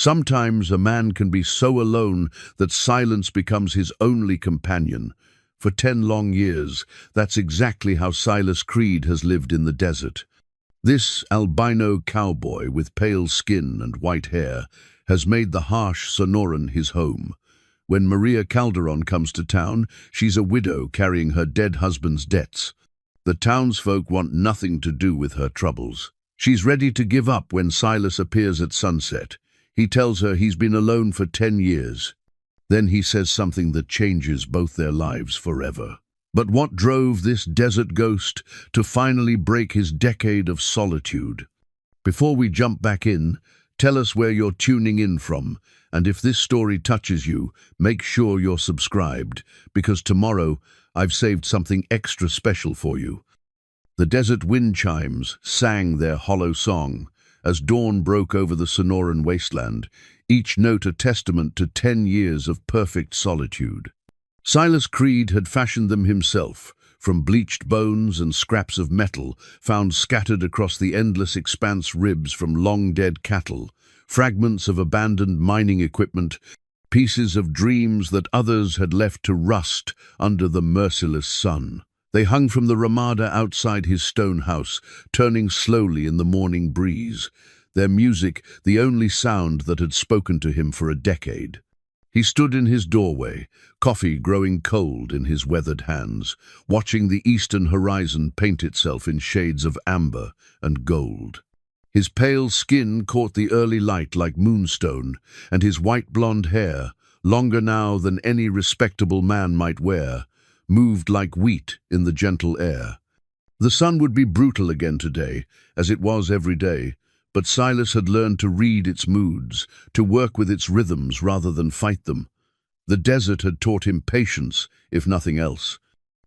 Sometimes a man can be so alone that silence becomes his only companion. For 10 long years, that's exactly how Silas Creed has lived in the desert. This albino cowboy with pale skin and white hair has made the harsh Sonoran his home. When Maria Calderon comes to town, she's a widow carrying her dead husband's debts. The townsfolk want nothing to do with her troubles. She's ready to give up when Silas appears at sunset. He tells her he's been alone for 10 years. Then he says something that changes both their lives forever. But what drove this desert ghost to finally break his decade of solitude? Before we jump back in, tell us where you're tuning in from, and if this story touches you, make sure you're subscribed, because tomorrow I've saved something extra special for you. The desert wind chimes sang their hollow song as dawn broke over the Sonoran wasteland, each note a testament to 10 years of perfect solitude. Silas Creed had fashioned them himself, from bleached bones and scraps of metal found scattered across the endless expanse, ribs from long-dead cattle, fragments of abandoned mining equipment, pieces of dreams that others had left to rust under the merciless sun. They hung from the ramada outside his stone house, turning slowly in the morning breeze, their music the only sound that had spoken to him for a decade. He stood in his doorway, coffee growing cold in his weathered hands, watching the eastern horizon paint itself in shades of amber and gold. His pale skin caught the early light like moonstone, and his white blonde hair, longer now than any respectable man might wear, moved like wheat in the gentle air. The sun would be brutal again today, as it was every day, but Silas had learned to read its moods, to work with its rhythms rather than fight them. The desert had taught him patience, if nothing else.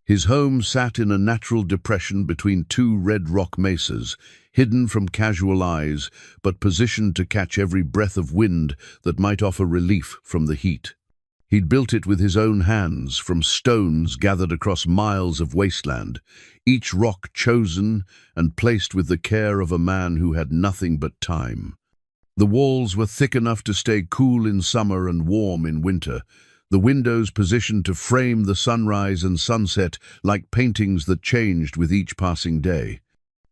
His home sat in a natural depression between two red rock mesas, hidden from casual eyes, but positioned to catch every breath of wind that might offer relief from the heat. He'd built it with his own hands, from stones gathered across miles of wasteland, each rock chosen and placed with the care of a man who had nothing but time. The walls were thick enough to stay cool in summer and warm in winter, the windows positioned to frame the sunrise and sunset like paintings that changed with each passing day.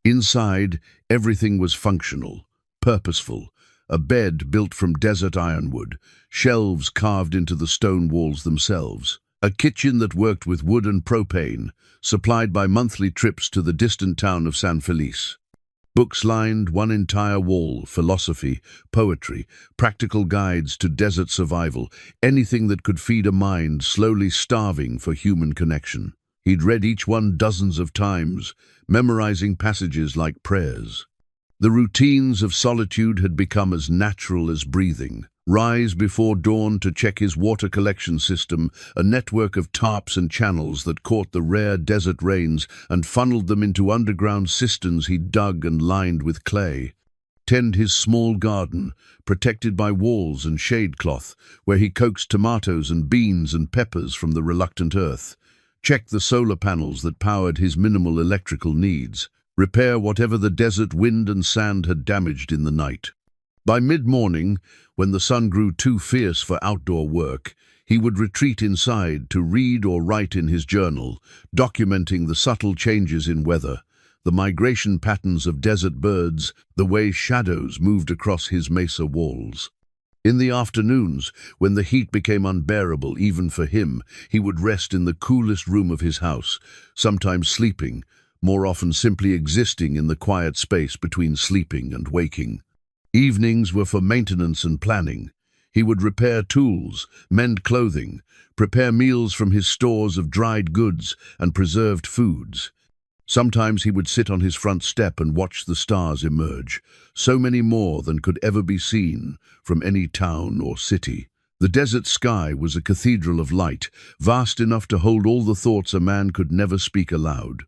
Inside, everything was functional, purposeful. A bed built from desert ironwood, shelves carved into the stone walls themselves, a kitchen that worked with wood and propane, supplied by monthly trips to the distant town of San Felice. Books lined one entire wall: philosophy, poetry, practical guides to desert survival, anything that could feed a mind slowly starving for human connection. He'd read each one dozens of times, memorizing passages like prayers. The routines of solitude had become as natural as breathing. Rise before dawn to check his water collection system, a network of tarps and channels that caught the rare desert rains and funneled them into underground cisterns he dug and lined with clay. Tend his small garden, protected by walls and shade cloth, where he coaxed tomatoes and beans and peppers from the reluctant earth. Check the solar panels that powered his minimal electrical needs. Repair whatever the desert wind and sand had damaged in the night. By mid-morning, when the sun grew too fierce for outdoor work, he would retreat inside to read or write in his journal, documenting the subtle changes in weather, the migration patterns of desert birds, the way shadows moved across his mesa walls. In the afternoons, when the heat became unbearable even for him, he would rest in the coolest room of his house, sometimes sleeping, more often simply existing in the quiet space between sleeping and waking. Evenings were for maintenance and planning. He would repair tools, mend clothing, prepare meals from his stores of dried goods and preserved foods. Sometimes he would sit on his front step and watch the stars emerge, so many more than could ever be seen from any town or city. The desert sky was a cathedral of light, vast enough to hold all the thoughts a man could never speak aloud.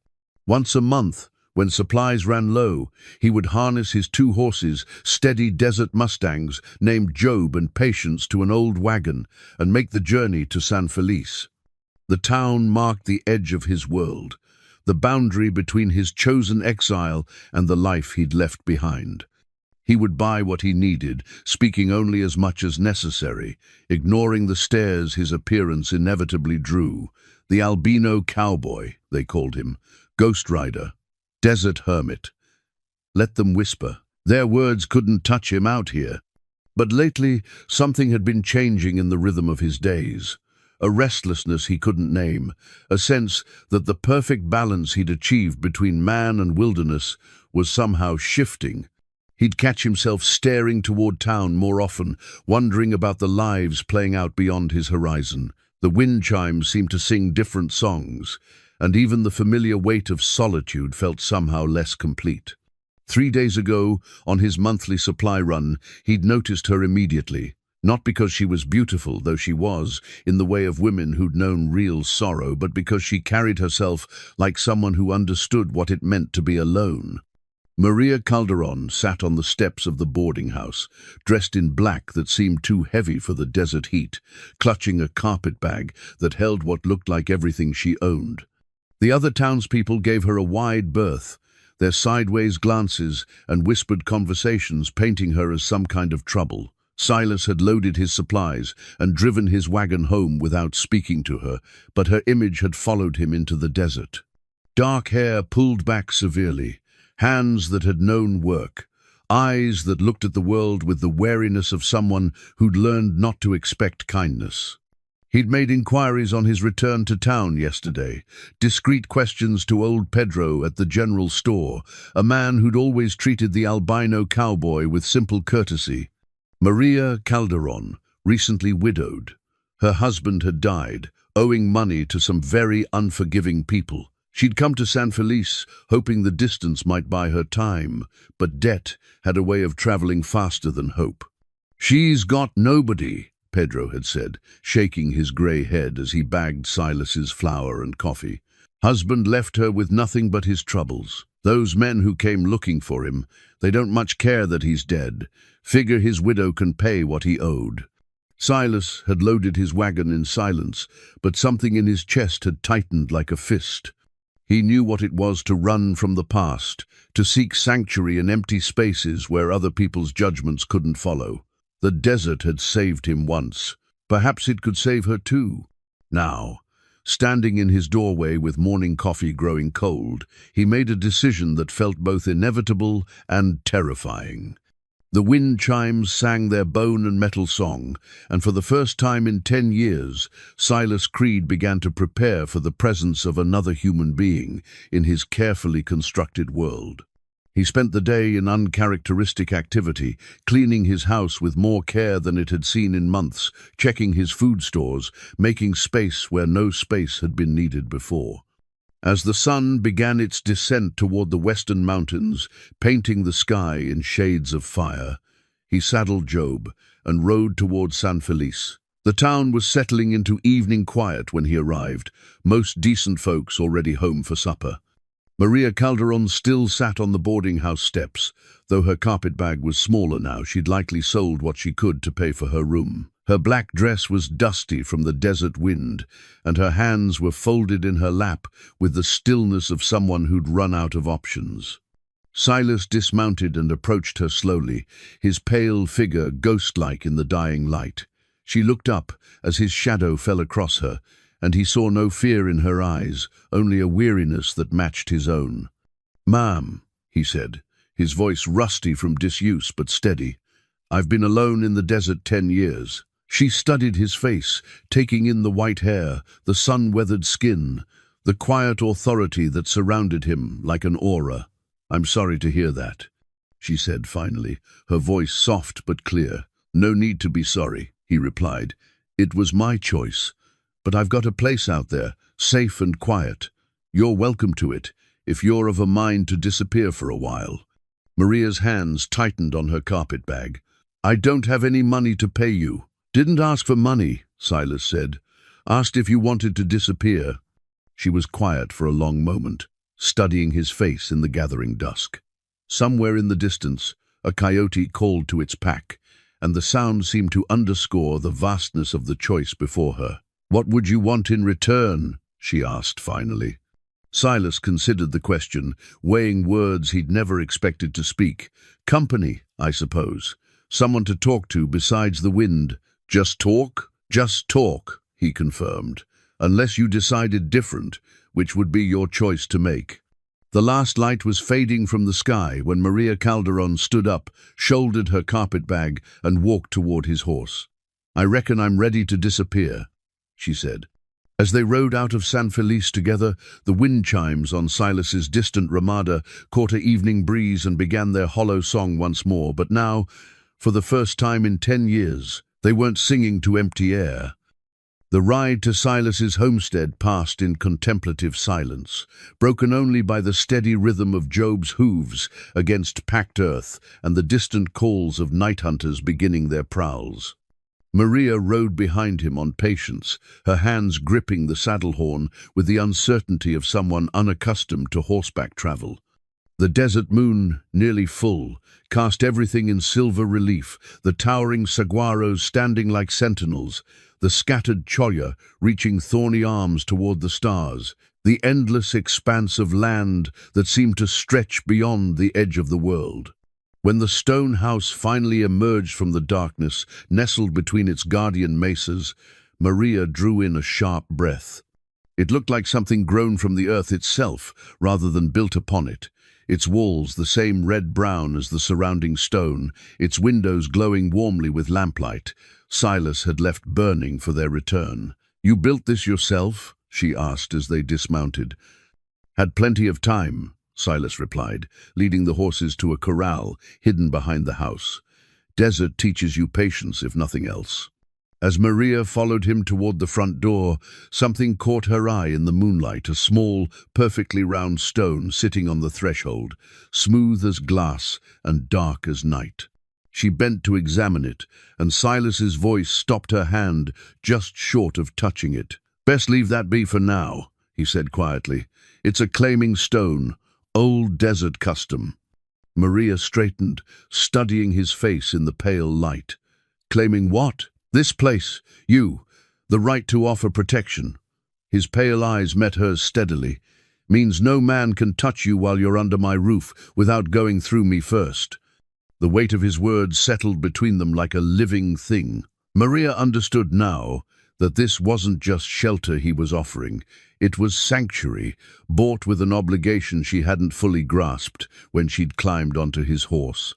Once a month, when supplies ran low, he would harness his 2 horses, steady desert mustangs named Job and Patience, to an old wagon and make the journey to San Felice. The town marked the edge of his world, the boundary between his chosen exile and the life he'd left behind. He would buy what he needed, speaking only as much as necessary, ignoring the stares his appearance inevitably drew. The Albino Cowboy, they called him, Ghost Rider, Desert Hermit. Let them whisper. Their words couldn't touch him out here. But lately, something had been changing in the rhythm of his days. A restlessness he couldn't name, a sense that the perfect balance he'd achieved between man and wilderness was somehow shifting. He'd catch himself staring toward town more often, wondering about the lives playing out beyond his horizon. The wind chimes seemed to sing different songs, and even the familiar weight of solitude felt somehow less complete. 3 days ago, on his monthly supply run, he'd noticed her immediately. Not because she was beautiful, though she was, in the way of women who'd known real sorrow, but because she carried herself like someone who understood what it meant to be alone. Maria Calderon sat on the steps of the boarding house, dressed in black that seemed too heavy for the desert heat, clutching a carpet bag that held what looked like everything she owned. The other townspeople gave her a wide berth, their sideways glances and whispered conversations painting her as some kind of trouble. Silas had loaded his supplies and driven his wagon home without speaking to her, but her image had followed him into the desert. Dark hair pulled back severely, hands that had known work, eyes that looked at the world with the wariness of someone who'd learned not to expect kindness. He'd made inquiries on his return to town yesterday, discreet questions to old Pedro at the general store, a man who'd always treated the albino cowboy with simple courtesy. Maria Calderon, recently widowed. Her husband had died, owing money to some very unforgiving people. She'd come to San Felice, hoping the distance might buy her time, but debt had a way of traveling faster than hope. "She's got nobody," Pedro had said, shaking his grey head as he bagged Silas's flour and coffee. "Husband left her with nothing but his troubles. Those men who came looking for him, they don't much care that he's dead. Figure his widow can pay what he owed." Silas had loaded his wagon in silence, but something in his chest had tightened like a fist. He knew what it was to run from the past, to seek sanctuary in empty spaces where other people's judgments couldn't follow. The desert had saved him once. Perhaps it could save her too. Now, standing in his doorway with morning coffee growing cold, he made a decision that felt both inevitable and terrifying. The wind chimes sang their bone and metal song, and for the first time in 10 years, Silas Creed began to prepare for the presence of another human being in his carefully constructed world. He spent the day in uncharacteristic activity, cleaning his house with more care than it had seen in months, checking his food stores, making space where no space had been needed before. As the sun began its descent toward the western mountains, painting the sky in shades of fire, he saddled Job and rode toward San Felice. The town was settling into evening quiet when he arrived, most decent folks already home for supper. Maria Calderon still sat on the boarding house steps. Though her carpet bag was smaller now, she'd likely sold what she could to pay for her room. Her black dress was dusty from the desert wind, and her hands were folded in her lap with the stillness of someone who'd run out of options. Silas dismounted and approached her slowly, his pale figure ghost-like in the dying light. She looked up as his shadow fell across her, and he saw no fear in her eyes, only a weariness that matched his own. "Ma'am," he said, his voice rusty from disuse but steady, "I've been alone in the desert 10 years. She studied his face, taking in the white hair, the sun-weathered skin, the quiet authority that surrounded him like an aura. "I'm sorry to hear that," she said finally, her voice soft but clear. "No need to be sorry," he replied. "It was my choice. But I've got a place out there, safe and quiet. You're welcome to it, if you're of a mind to disappear for a while." Maria's hands tightened on her carpet bag. "I don't have any money to pay you." "Didn't ask for money," Silas said. "Asked if you wanted to disappear." She was quiet for a long moment, studying his face in the gathering dusk. Somewhere in the distance, a coyote called to its pack, and the sound seemed to underscore the vastness of the choice before her. "What would you want in return?" she asked finally. Silas considered the question, weighing words he'd never expected to speak. Company, I suppose. Someone to talk to besides the wind. Just talk? Just talk, he confirmed. Unless you decided different, which would be your choice to make. The last light was fading from the sky when Maria Calderon stood up, shouldered her carpetbag, and walked toward his horse. I reckon I'm ready to disappear, she said. As they rode out of San Felice together, the wind chimes on Silas's distant ramada caught an evening breeze and began their hollow song once more. But now, for the first time in 10 years, they weren't singing to empty air. The ride to Silas's homestead passed in contemplative silence, broken only by the steady rhythm of Job's hooves against packed earth and the distant calls of night hunters beginning their prowls. Maria rode behind him on patience, her hands gripping the saddle horn with the uncertainty of someone unaccustomed to horseback travel. The desert moon, nearly full, cast everything in silver relief, the towering saguaros standing like sentinels, the scattered cholla reaching thorny arms toward the stars, the endless expanse of land that seemed to stretch beyond the edge of the world. When the stone house finally emerged from the darkness, nestled between its guardian mesas, Maria drew in a sharp breath. It looked like something grown from the earth itself, rather than built upon it. Its walls the same red-brown as the surrounding stone, its windows glowing warmly with lamplight. Silas had left burning for their return. "You built this yourself?" she asked as they dismounted. "Had plenty of time," Silas replied, leading the horses to a corral hidden behind the house. "Desert teaches you patience, if nothing else." As Maria followed him toward the front door, something caught her eye in the moonlight, a small, perfectly round stone sitting on the threshold, smooth as glass and dark as night. She bent to examine it, and Silas's voice stopped her hand just short of touching it. "Best leave that be for now," he said quietly. "It's a claiming stone, old desert custom." Maria straightened, studying his face in the pale light. "Claiming what?" "This place, you, the right to offer protection." His pale eyes met hers steadily. "Means no man can touch you while you're under my roof without going through me first." The weight of his words settled between them like a living thing. Maria understood now that this wasn't just shelter he was offering. It was sanctuary, bought with an obligation she hadn't fully grasped when she'd climbed onto his horse.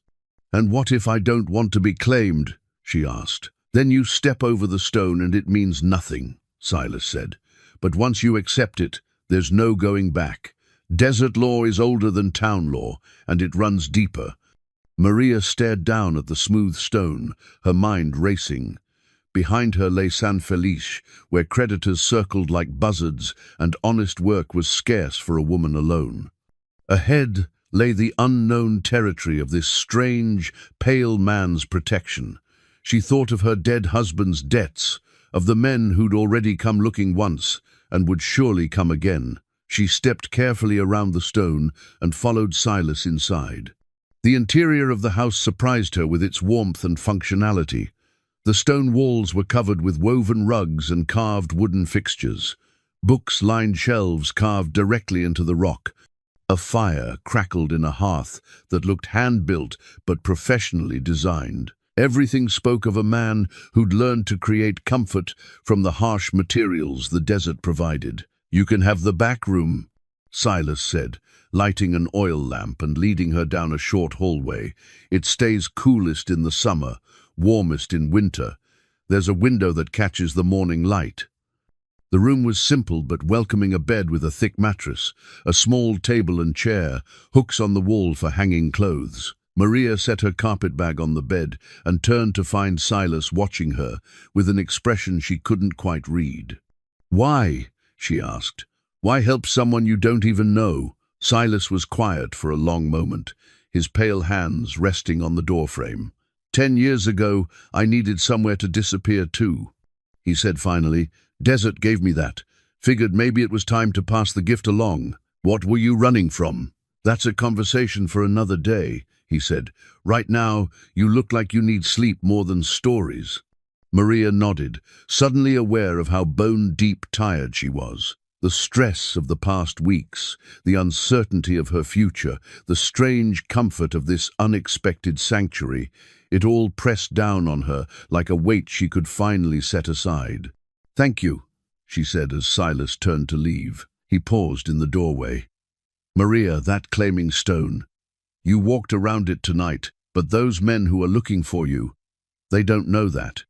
"And what if I don't want to be claimed?" she asked. "Then you step over the stone and it means nothing," Silas said. "But once you accept it, there's no going back. Desert law is older than town law, and it runs deeper." Maria stared down at the smooth stone, her mind racing. Behind her lay San Felice, where creditors circled like buzzards and honest work was scarce for a woman alone. Ahead lay the unknown territory of this strange, pale man's protection. She thought of her dead husband's debts, of the men who'd already come looking once and would surely come again. She stepped carefully around the stone and followed Silas inside. The interior of the house surprised her with its warmth and functionality. The stone walls were covered with woven rugs and carved wooden fixtures. Books lined shelves carved directly into the rock. A fire crackled in a hearth that looked hand-built but professionally designed. Everything spoke of a man who'd learned to create comfort from the harsh materials the desert provided. "You can have the back room," Silas said, lighting an oil lamp and leading her down a short hallway. "It stays coolest in the summer, warmest in winter. There's a window that catches the morning light." The room was simple but welcoming: a bed with a thick mattress, a small table and chair, hooks on the wall for hanging clothes. Maria set her carpetbag on the bed and turned to find Silas watching her with an expression she couldn't quite read. "Why?" she asked. "Why help someone you don't even know?" Silas was quiet for a long moment, his pale hands resting on the doorframe. 10 years ago, I needed somewhere to disappear too," he said finally. "Desert gave me that. Figured maybe it was time to pass the gift along." "What were you running from?" "That's a conversation for another day," he said. "Right now, you look like you need sleep more than stories." Maria nodded, suddenly aware of how bone-deep tired she was. The stress of the past weeks, the uncertainty of her future, the strange comfort of this unexpected sanctuary, it all pressed down on her like a weight she could finally set aside. "Thank you," she said as Silas turned to leave. He paused in the doorway. "Maria, that claiming stone. You walked around it tonight, but those men who are looking for you, they don't know that.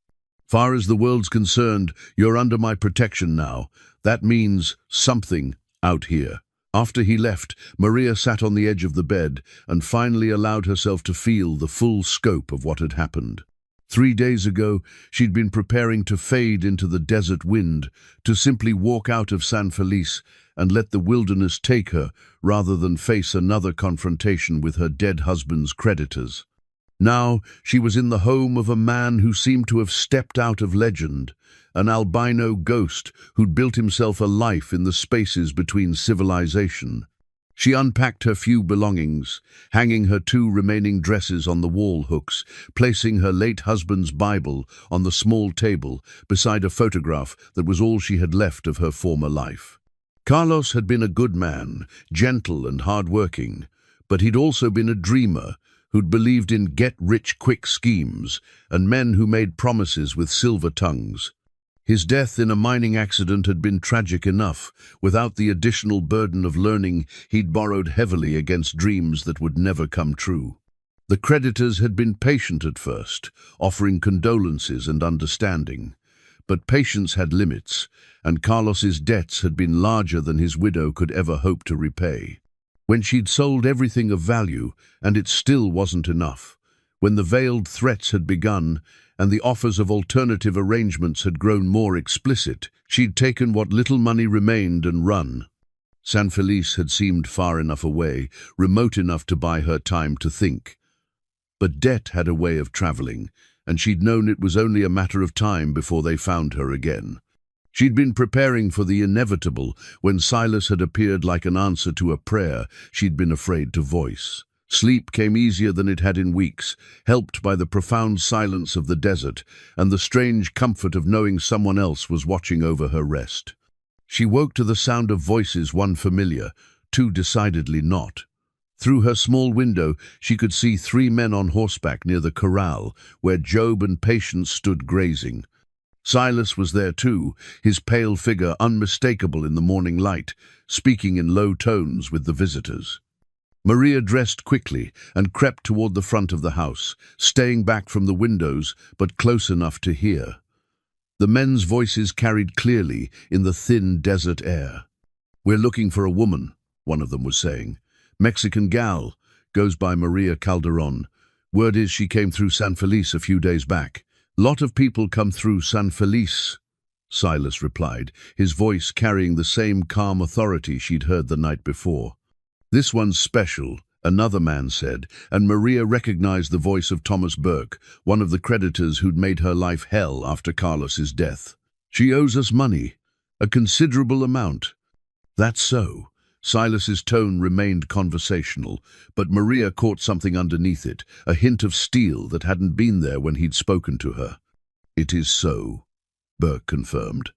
Far as the world's concerned, you're under my protection now. That means something out here." After he left, Maria sat on the edge of the bed and finally allowed herself to feel the full scope of what had happened. 3 days ago, she'd been preparing to fade into the desert wind, to simply walk out of San Felice and let the wilderness take her, rather than face another confrontation with her dead husband's creditors. Now she was in the home of a man who seemed to have stepped out of legend, an albino ghost who'd built himself a life in the spaces between civilization. She unpacked her few belongings, hanging her 2 remaining dresses on the wall hooks, placing her late husband's Bible on the small table beside a photograph that was all she had left of her former life. Carlos had been a good man, gentle and hard-working, but he'd also been a dreamer who'd believed in get-rich-quick schemes and men who made promises with silver tongues. His death in a mining accident had been tragic enough, without the additional burden of learning he'd borrowed heavily against dreams that would never come true. The creditors had been patient at first, offering condolences and understanding. But patience had limits, and Carlos's debts had been larger than his widow could ever hope to repay. When she'd sold everything of value, and it still wasn't enough, when the veiled threats had begun, and the offers of alternative arrangements had grown more explicit, she'd taken what little money remained and run. San Felice had seemed far enough away, remote enough to buy her time to think. But debt had a way of traveling, and she'd known it was only a matter of time before they found her again. She'd been preparing for the inevitable when Silas had appeared like an answer to a prayer she'd been afraid to voice. Sleep came easier than it had in weeks, helped by the profound silence of the desert and the strange comfort of knowing someone else was watching over her rest. She woke to the sound of voices, one familiar, 2 decidedly not. Through her small window, she could see 3 men on horseback near the corral, where Job and Patience stood grazing. Silas was there too, his pale figure unmistakable in the morning light, speaking in low tones with the visitors. Maria dressed quickly and crept toward the front of the house, staying back from the windows but close enough to hear. The men's voices carried clearly in the thin desert air. "We're looking for a woman," one of them was saying. "Mexican gal, goes by Maria Calderon. Word is she came through San Felice a few days back." "Lot of people come through San Felice," Silas replied, his voice carrying the same calm authority she'd heard the night before. "This one's special," another man said, and Maria recognized the voice of Thomas Burke, one of the creditors who'd made her life hell after Carlos's death. "She owes us money, a considerable amount." "That's so." Silas's tone remained conversational, but Maria caught something underneath it, a hint of steel that hadn't been there when he'd spoken to her. "It is so," Burke confirmed,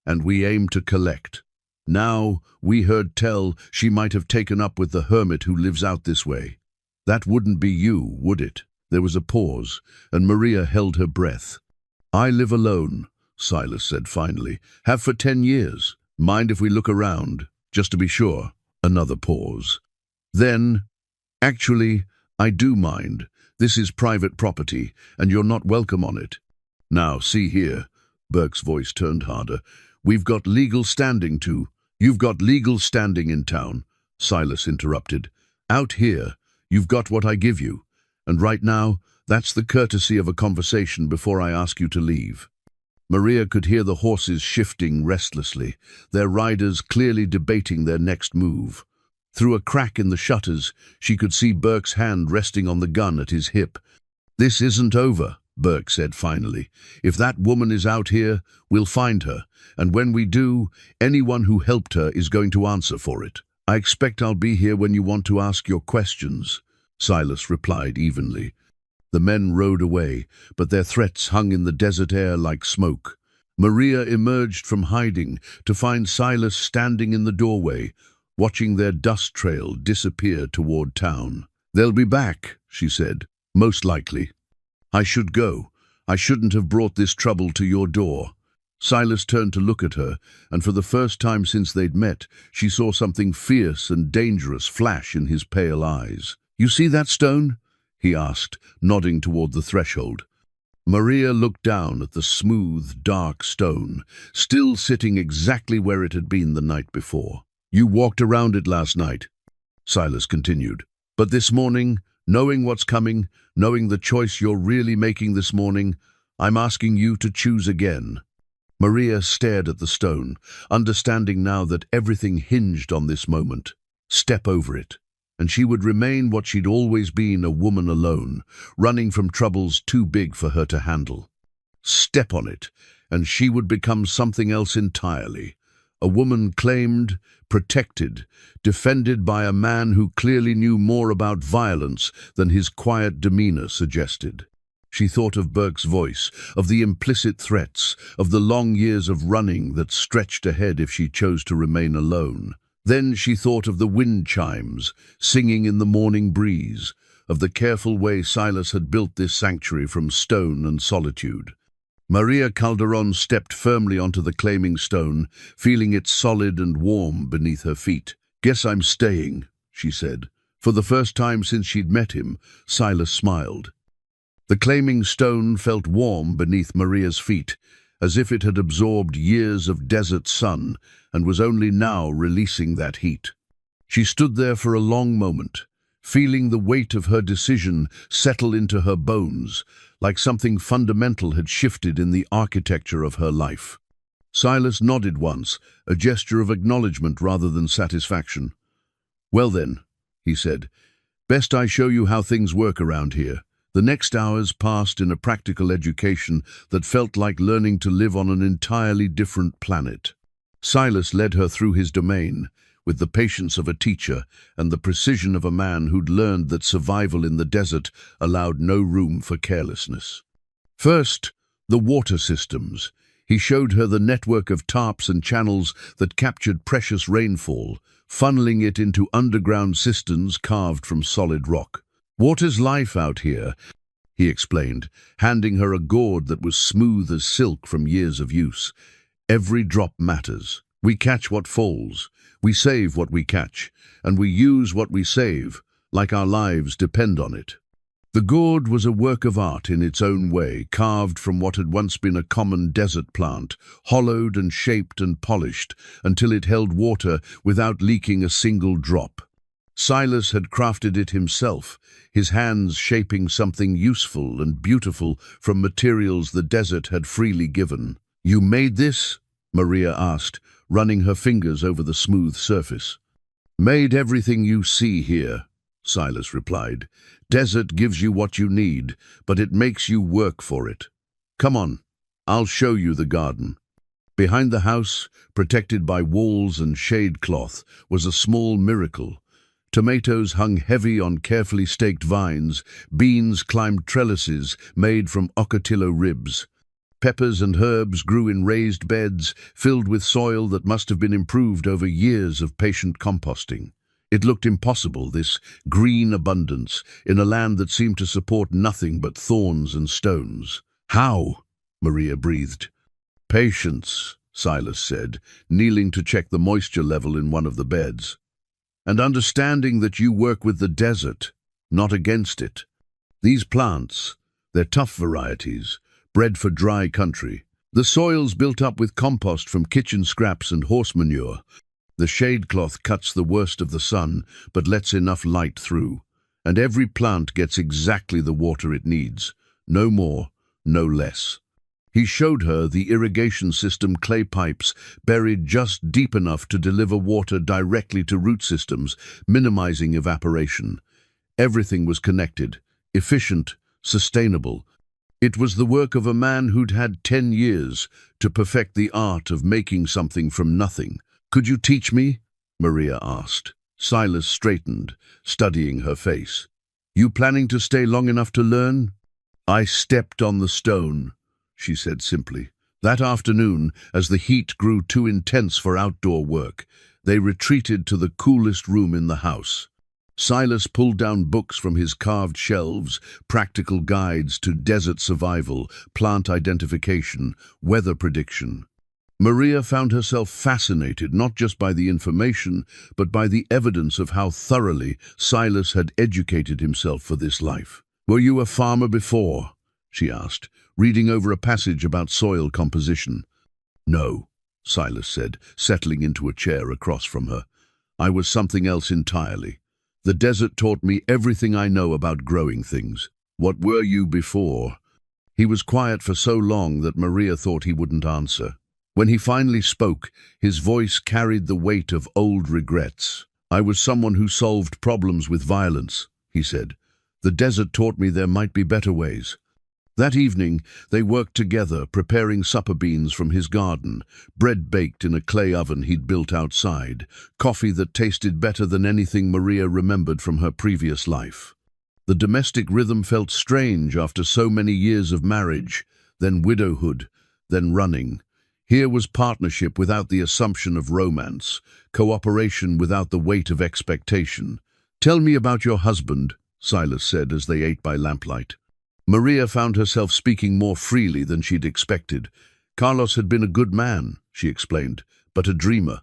"and we aim to collect. Now, we heard tell she might have taken up with the hermit who lives out this way. That wouldn't be you, would it?" There was a pause, and Maria held her breath. "I live alone," Silas said finally. "Have for 10 years. Mind if we look around, just to be sure?" Another pause. Then, "Actually, I do mind. This is private property, and you're not welcome on it." "Now, see here," Burke's voice turned harder. "We've got legal standing to—" "You've got legal standing in town," Silas interrupted. "Out here, you've got what I give you, and right now, that's the courtesy of a conversation before I ask you to leave." Maria could hear the horses shifting restlessly, their riders clearly debating their next move. Through a crack in the shutters, she could see Burke's hand resting on the gun at his hip. "This isn't over," Burke said finally. "If that woman is out here, we'll find her, and when we do, anyone who helped her is going to answer for it. I expect I'll be here when you want to ask your questions," Silas replied evenly. The men rode away, but their threats hung in the desert air like smoke. Maria emerged from hiding to find Silas standing in the doorway, watching their dust trail disappear toward town. "They'll be back," she said. "Most likely. I should go. I shouldn't have brought this trouble to your door." Silas turned to look at her, and for the first time since they'd met, she saw something fierce and dangerous flash in his pale eyes. "You see that stone?" he asked, nodding toward the threshold. Maria looked down at the smooth, dark stone, still sitting exactly where it had been the night before. "You walked around it last night," Silas continued. "But this morning, knowing what's coming, knowing the choice you're really making this morning, I'm asking you to choose again." Maria stared at the stone, understanding now that everything hinged on this moment. Step over it, and she would remain what she'd always been, a woman alone, running from troubles too big for her to handle. Step on it, and she would become something else entirely. A woman claimed, protected, defended by a man who clearly knew more about violence than his quiet demeanor suggested. She thought of Burke's voice, of the implicit threats, of the long years of running that stretched ahead if she chose to remain alone. Then she thought of the wind chimes, singing in the morning breeze, of the careful way Silas had built this sanctuary from stone and solitude. Maria Calderon stepped firmly onto the claiming stone, feeling it solid and warm beneath her feet. "Guess I'm staying," she said. For the first time since she'd met him, Silas smiled. The claiming stone felt warm beneath Maria's feet, as if it had absorbed years of desert sun and was only now releasing that heat. She stood there for a long moment, feeling the weight of her decision settle into her bones, like something fundamental had shifted in the architecture of her life. Silas nodded once, a gesture of acknowledgement rather than satisfaction. "Well then," he said, "best I show you how things work around here." The next hours passed in a practical education that felt like learning to live on an entirely different planet. Silas led her through his domain, with the patience of a teacher and the precision of a man who'd learned that survival in the desert allowed no room for carelessness. First, the water systems. He showed her the network of tarps and channels that captured precious rainfall, funneling it into underground cisterns carved from solid rock. "Water's life out here," he explained, handing her a gourd that was smooth as silk from years of use. "Every drop matters. We catch what falls, we save what we catch, and we use what we save, like our lives depend on it." The gourd was a work of art in its own way, carved from what had once been a common desert plant, hollowed and shaped and polished until it held water without leaking a single drop. Silas had crafted it himself, his hands shaping something useful and beautiful from materials the desert had freely given. "You made this?" Maria asked, running her fingers over the smooth surface. "Made everything you see here," Silas replied. "Desert gives you what you need, but it makes you work for it. Come on, I'll show you the garden." Behind the house, protected by walls and shade cloth, was a small miracle. Tomatoes hung heavy on carefully staked vines, beans climbed trellises made from ocotillo ribs. Peppers and herbs grew in raised beds, filled with soil that must have been improved over years of patient composting. It looked impossible, this green abundance, in a land that seemed to support nothing but thorns and stones. "How?" Maria breathed. "Patience," Silas said, kneeling to check the moisture level in one of the beds. "And understanding that you work with the desert, not against it. These plants, they're tough varieties, bred for dry country. The soil's built up with compost from kitchen scraps and horse manure. The shade cloth cuts the worst of the sun, but lets enough light through. And every plant gets exactly the water it needs, no more, no less." He showed her the irrigation system clay pipes buried just deep enough to deliver water directly to root systems, minimizing evaporation. Everything was connected, efficient, sustainable. It was the work of a man who'd had 10 years to perfect the art of making something from nothing. "Could you teach me?" Maria asked. Silas straightened, studying her face. "You planning to stay long enough to learn?" "I stepped on the stone," she said simply. That afternoon, as the heat grew too intense for outdoor work, they retreated to the coolest room in the house. Silas pulled down books from his carved shelves, practical guides to desert survival, plant identification, weather prediction. Maria found herself fascinated not just by the information, but by the evidence of how thoroughly Silas had educated himself for this life. "Were you a farmer before?" she asked, reading over a passage about soil composition. "No," Silas said, settling into a chair across from her. "I was something else entirely. The desert taught me everything I know about growing things." "What were you before?" He was quiet for so long that Maria thought he wouldn't answer. When he finally spoke, his voice carried the weight of old regrets. "I was someone who solved problems with violence," he said. "The desert taught me there might be better ways." That evening, they worked together, preparing supper beans from his garden, bread baked in a clay oven he'd built outside, coffee that tasted better than anything Maria remembered from her previous life. The domestic rhythm felt strange after so many years of marriage, then widowhood, then running. Here was partnership without the assumption of romance, cooperation without the weight of expectation. "Tell me about your husband," Silas said as they ate by lamplight. Maria found herself speaking more freely than she'd expected. Carlos had been a good man, she explained, but a dreamer.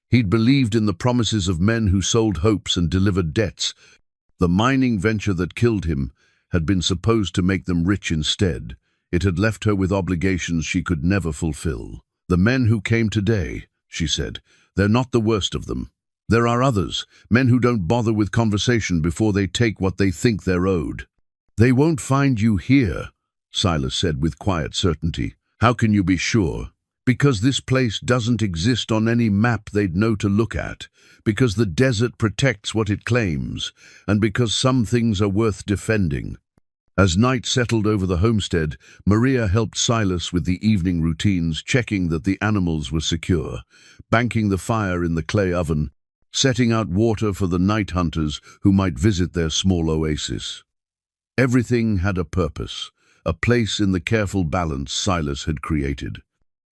He'd believed in the promises of men who sold hopes and delivered debts. The mining venture that killed him had been supposed to make them rich instead. It had left her with obligations she could never fulfill. "The men who came today," she said, "they're not the worst of them. There are others, men who don't bother with conversation before they take what they think they're owed." "They won't find you here," Silas said with quiet certainty. "How can you be sure?" "Because this place doesn't exist on any map they'd know to look at, because the desert protects what it claims, and because some things are worth defending." As night settled over the homestead, Maria helped Silas with the evening routines, checking that the animals were secure, banking the fire in the clay oven, setting out water for the night hunters who might visit their small oasis. Everything had a purpose, a place in the careful balance Silas had created.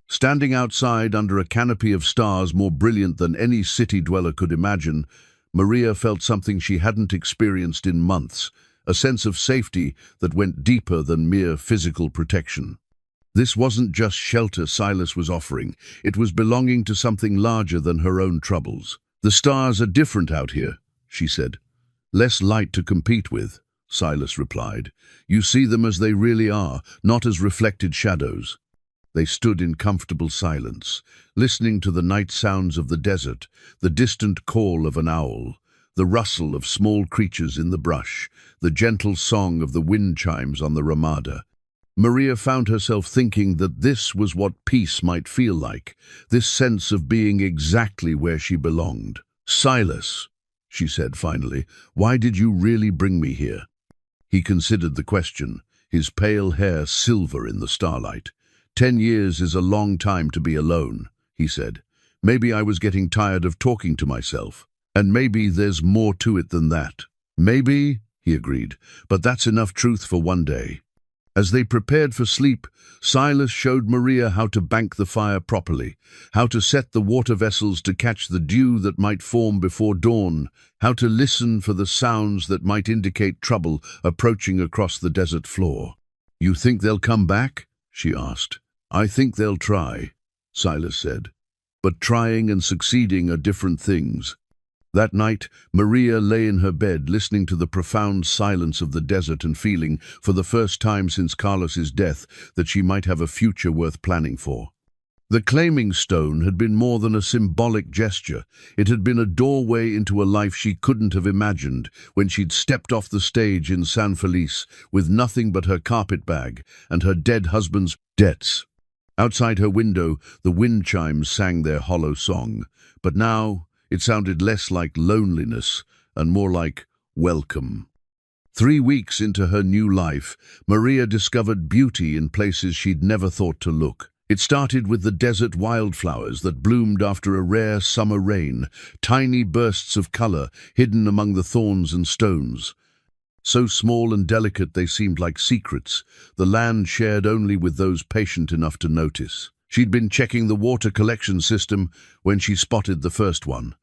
Standing outside under a canopy of stars more brilliant than any city dweller could imagine, Maria felt something she hadn't experienced in months, a sense of safety that went deeper than mere physical protection. This wasn't just shelter Silas was offering, it was belonging to something larger than her own troubles. "The stars are different out here," she said. "Less light to compete with," Silas replied. "You see them as they really are, not as reflected shadows." They stood in comfortable silence, listening to the night sounds of the desert, the distant call of an owl, the rustle of small creatures in the brush, the gentle song of the wind chimes on the ramada. Maria found herself thinking that this was what peace might feel like, this sense of being exactly where she belonged. "Silas," she said finally, "why did you really bring me here?" He considered the question, his pale hair silver in the starlight. 10 years is a long time to be alone," he said. "Maybe I was getting tired of talking to myself. And maybe there's more to it than that." "Maybe," he agreed, "but that's enough truth for one day." As they prepared for sleep, Silas showed Maria how to bank the fire properly, how to set the water vessels to catch the dew that might form before dawn, how to listen for the sounds that might indicate trouble approaching across the desert floor. "You think they'll come back?" she asked. "I think they'll try," Silas said. "But trying and succeeding are different things." That night, Maria lay in her bed listening to the profound silence of the desert and feeling, for the first time since Carlos's death, that she might have a future worth planning for. The claiming stone had been more than a symbolic gesture. It had been a doorway into a life she couldn't have imagined when she'd stepped off the stage in San Felice with nothing but her carpet bag and her dead husband's debts. Outside her window, the wind chimes sang their hollow song, but now it sounded less like loneliness and more like welcome. 3 weeks into her new life, Maria discovered beauty in places she'd never thought to look. It started with the desert wildflowers that bloomed after a rare summer rain, tiny bursts of color hidden among the thorns and stones. So small and delicate they seemed like secrets, the land shared only with those patient enough to notice. She'd been checking the water collection system when she spotted the first one.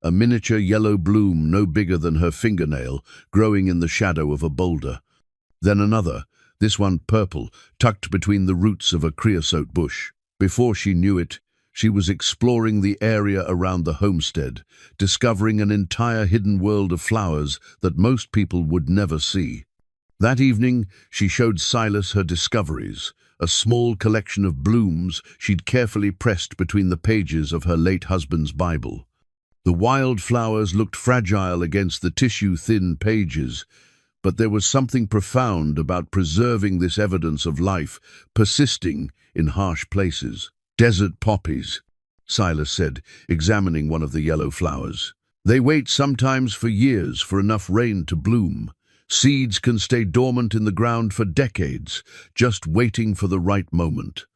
A miniature yellow bloom no bigger than her fingernail, growing in the shadow of a boulder. Then another, this one purple, tucked between the roots of a creosote bush. Before she knew it, she was exploring the area around the homestead, discovering an entire hidden world of flowers that most people would never see. That evening, she showed Silas her discoveries, a small collection of blooms she'd carefully pressed between the pages of her late husband's Bible. The wild flowers looked fragile against the tissue-thin pages, but there was something profound about preserving this evidence of life, persisting in harsh places. "Desert poppies," Silas said, examining one of the yellow flowers. "They wait sometimes for years for enough rain to bloom. Seeds can stay dormant in the ground for decades, just waiting for the right moment."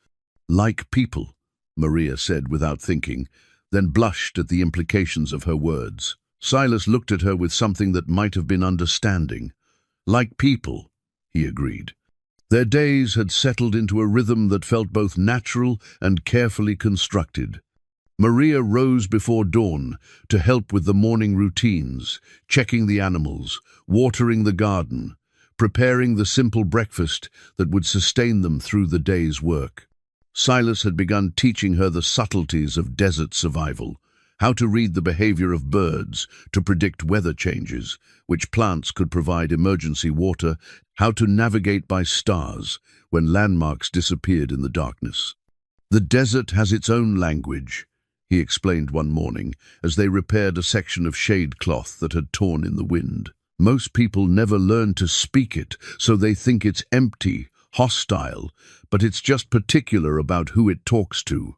"Like people," Maria said without thinking, then blushed at the implications of her words. Silas looked at her with something that might have been understanding. "Like people," he agreed. Their days had settled into a rhythm that felt both natural and carefully constructed. Maria rose before dawn to help with the morning routines, checking the animals, watering the garden, preparing the simple breakfast that would sustain them through the day's work. Silas had begun teaching her the subtleties of desert survival, how to read the behavior of birds to predict weather changes, which plants could provide emergency water, how to navigate by stars when landmarks disappeared in the darkness. "The desert has its own language," he explained one morning as they repaired a section of shade cloth that had torn in the wind. "Most people never learn to speak it, so they think it's empty, hostile, but it's just particular about who it talks to."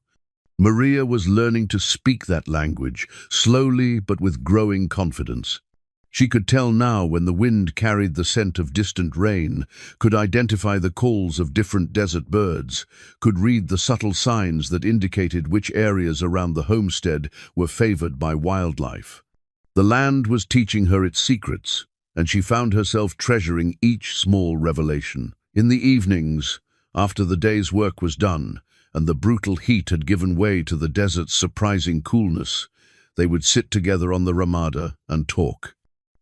Maria was learning to speak that language, slowly but with growing confidence. She could tell now when the wind carried the scent of distant rain, could identify the calls of different desert birds, could read the subtle signs that indicated which areas around the homestead were favored by wildlife. The land was teaching her its secrets, and she found herself treasuring each small revelation. In the evenings, after the day's work was done, and the brutal heat had given way to the desert's surprising coolness, they would sit together on the ramada and talk.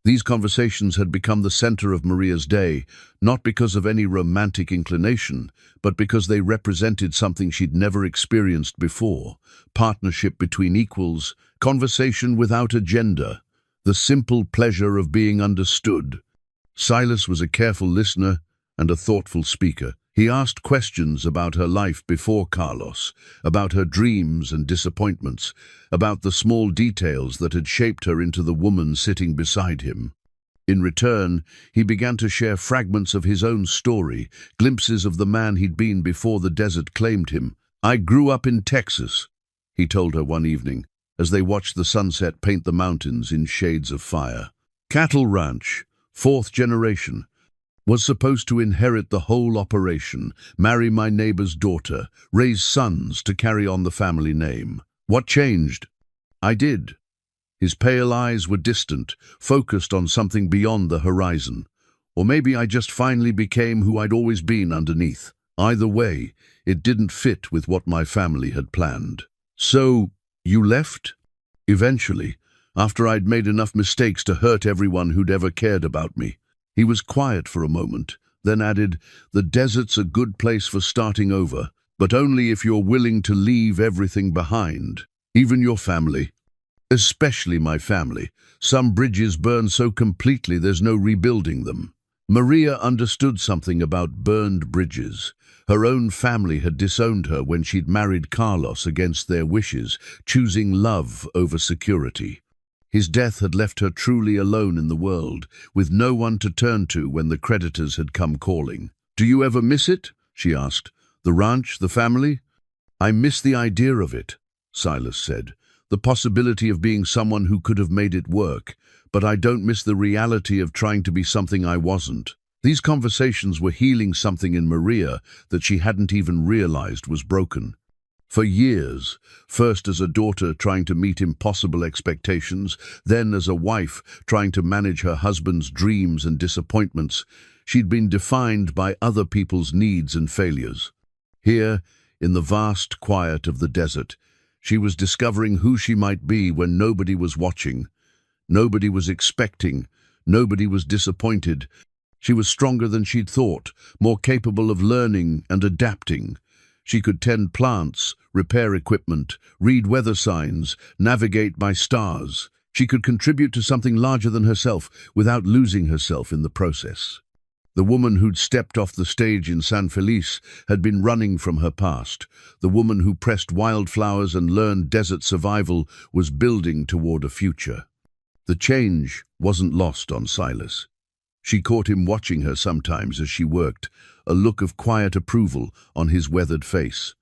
These conversations had become the center of Maria's day, not because of any romantic inclination, but because they represented something she'd never experienced before: partnership between equals, conversation without agenda, the simple pleasure of being understood. Silas was a careful listener and a thoughtful speaker. He asked questions about her life before Carlos, about her dreams and disappointments, about the small details that had shaped her into the woman sitting beside him. In return, he began to share fragments of his own story, glimpses of the man he'd been before the desert claimed him. "I grew up in Texas," he told her one evening, as they watched the sunset paint the mountains in shades of fire. "Cattle ranch, fourth generation. Was supposed to inherit the whole operation, marry my neighbor's daughter, raise sons to carry on the family name. What changed? I did." His pale eyes were distant, focused on something beyond the horizon. "Or maybe I just finally became who I'd always been underneath. Either way, it didn't fit with what my family had planned." "So, you left?" "Eventually, after I'd made enough mistakes to hurt everyone who'd ever cared about me." He was quiet for a moment, then added, "The desert's a good place for starting over, but only if you're willing to leave everything behind, even your family. Especially my family. Some bridges burn so completely there's no rebuilding them." Maria understood something about burned bridges. Her own family had disowned her when she'd married Carlos against their wishes, choosing love over security. His death had left her truly alone in the world, with no one to turn to when the creditors had come calling. "Do you ever miss it?" she asked. "The ranch, the family?" "I miss the idea of it," Silas said. "The possibility of being someone who could have made it work, but I don't miss the reality of trying to be something I wasn't." These conversations were healing something in Maria that she hadn't even realized was broken. For years, first as a daughter trying to meet impossible expectations, then as a wife trying to manage her husband's dreams and disappointments, she'd been defined by other people's needs and failures. Here, in the vast quiet of the desert, she was discovering who she might be when nobody was watching, nobody was expecting, nobody was disappointed. She was stronger than she'd thought, more capable of learning and adapting. She could tend plants, repair equipment, read weather signs, navigate by stars. She could contribute to something larger than herself without losing herself in the process. The woman who'd stepped off the stage in San Felice had been running from her past. The woman who pressed wildflowers and learned desert survival was building toward a future. The change wasn't lost on Silas. She caught him watching her sometimes as she worked, a look of quiet approval on his weathered face.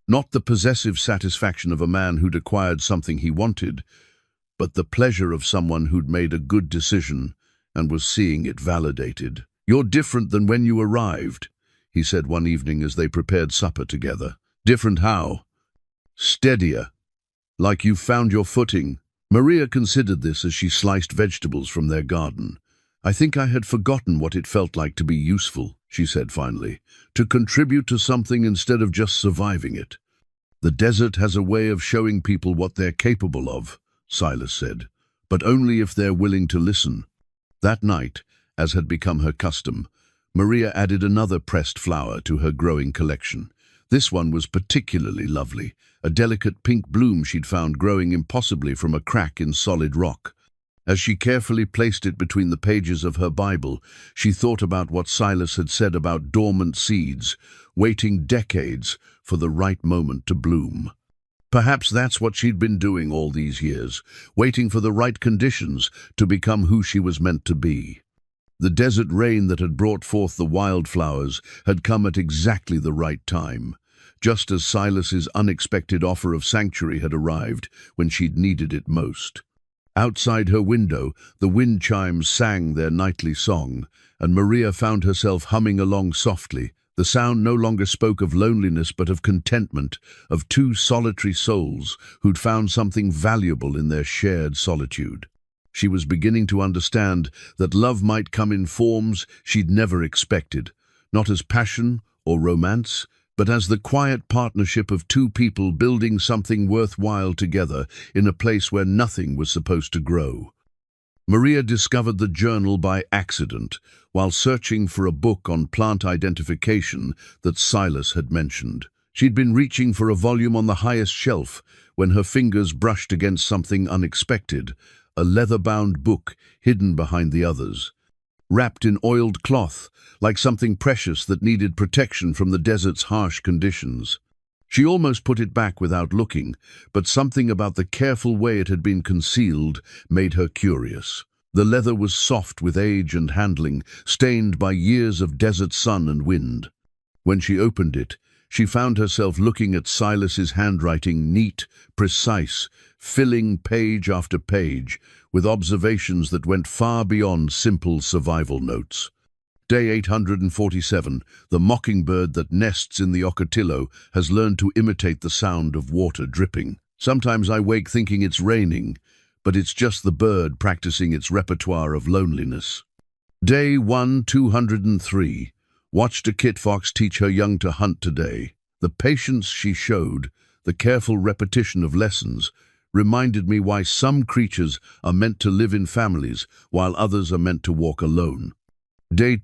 Not the possessive satisfaction of a man who'd acquired something he wanted, but the pleasure of someone who'd made a good decision and was seeing it validated. "You're different than when you arrived," he said one evening as they prepared supper together. "Different how?" "Steadier. Like you've found your footing." Maria considered this as she sliced vegetables from their garden. "I think I had forgotten what it felt like to be useful," she said finally, "to contribute to something instead of just surviving it." "The desert has a way of showing people what they're capable of," Silas said, "but only if they're willing to listen." That night, as had become her custom, Maria added another pressed flower to her growing collection. This one was particularly lovely, a delicate pink bloom she'd found growing impossibly from a crack in solid rock. As she carefully placed it between the pages of her Bible, she thought about what Silas had said about dormant seeds, waiting decades for the right moment to bloom. Perhaps that's what she'd been doing all these years, waiting for the right conditions to become who she was meant to be. The desert rain that had brought forth the wildflowers had come at exactly the right time, just as Silas's unexpected offer of sanctuary had arrived when she'd needed it most. Outside her window, the wind chimes sang their nightly song, and Maria found herself humming along softly. The sound no longer spoke of loneliness but of contentment, of two solitary souls who'd found something valuable in their shared solitude. She was beginning to understand that love might come in forms she'd never expected, not as passion or romance, but as the quiet partnership of two people building something worthwhile together in a place where nothing was supposed to grow. Maria discovered the journal by accident while searching for a book on plant identification that Silas had mentioned. She'd been reaching for a volume on the highest shelf when her fingers brushed against something unexpected, a leather-bound book hidden behind the others. Wrapped in oiled cloth, like something precious that needed protection from the desert's harsh conditions. She almost put it back without looking, but something about the careful way it had been concealed made her curious. The leather was soft with age and handling, stained by years of desert sun and wind. When she opened it, she found herself looking at Silas's handwriting, neat, precise, filling page after page, with observations that went far beyond simple survival notes. Day 847, the mockingbird that nests in the Ocotillo has learned to imitate the sound of water dripping. Sometimes I wake thinking it's raining, but it's just the bird practicing its repertoire of loneliness. Day 203, watched a kit fox teach her young to hunt today. The patience she showed, the careful repetition of lessons, reminded me why some creatures are meant to live in families while others are meant to walk alone. Day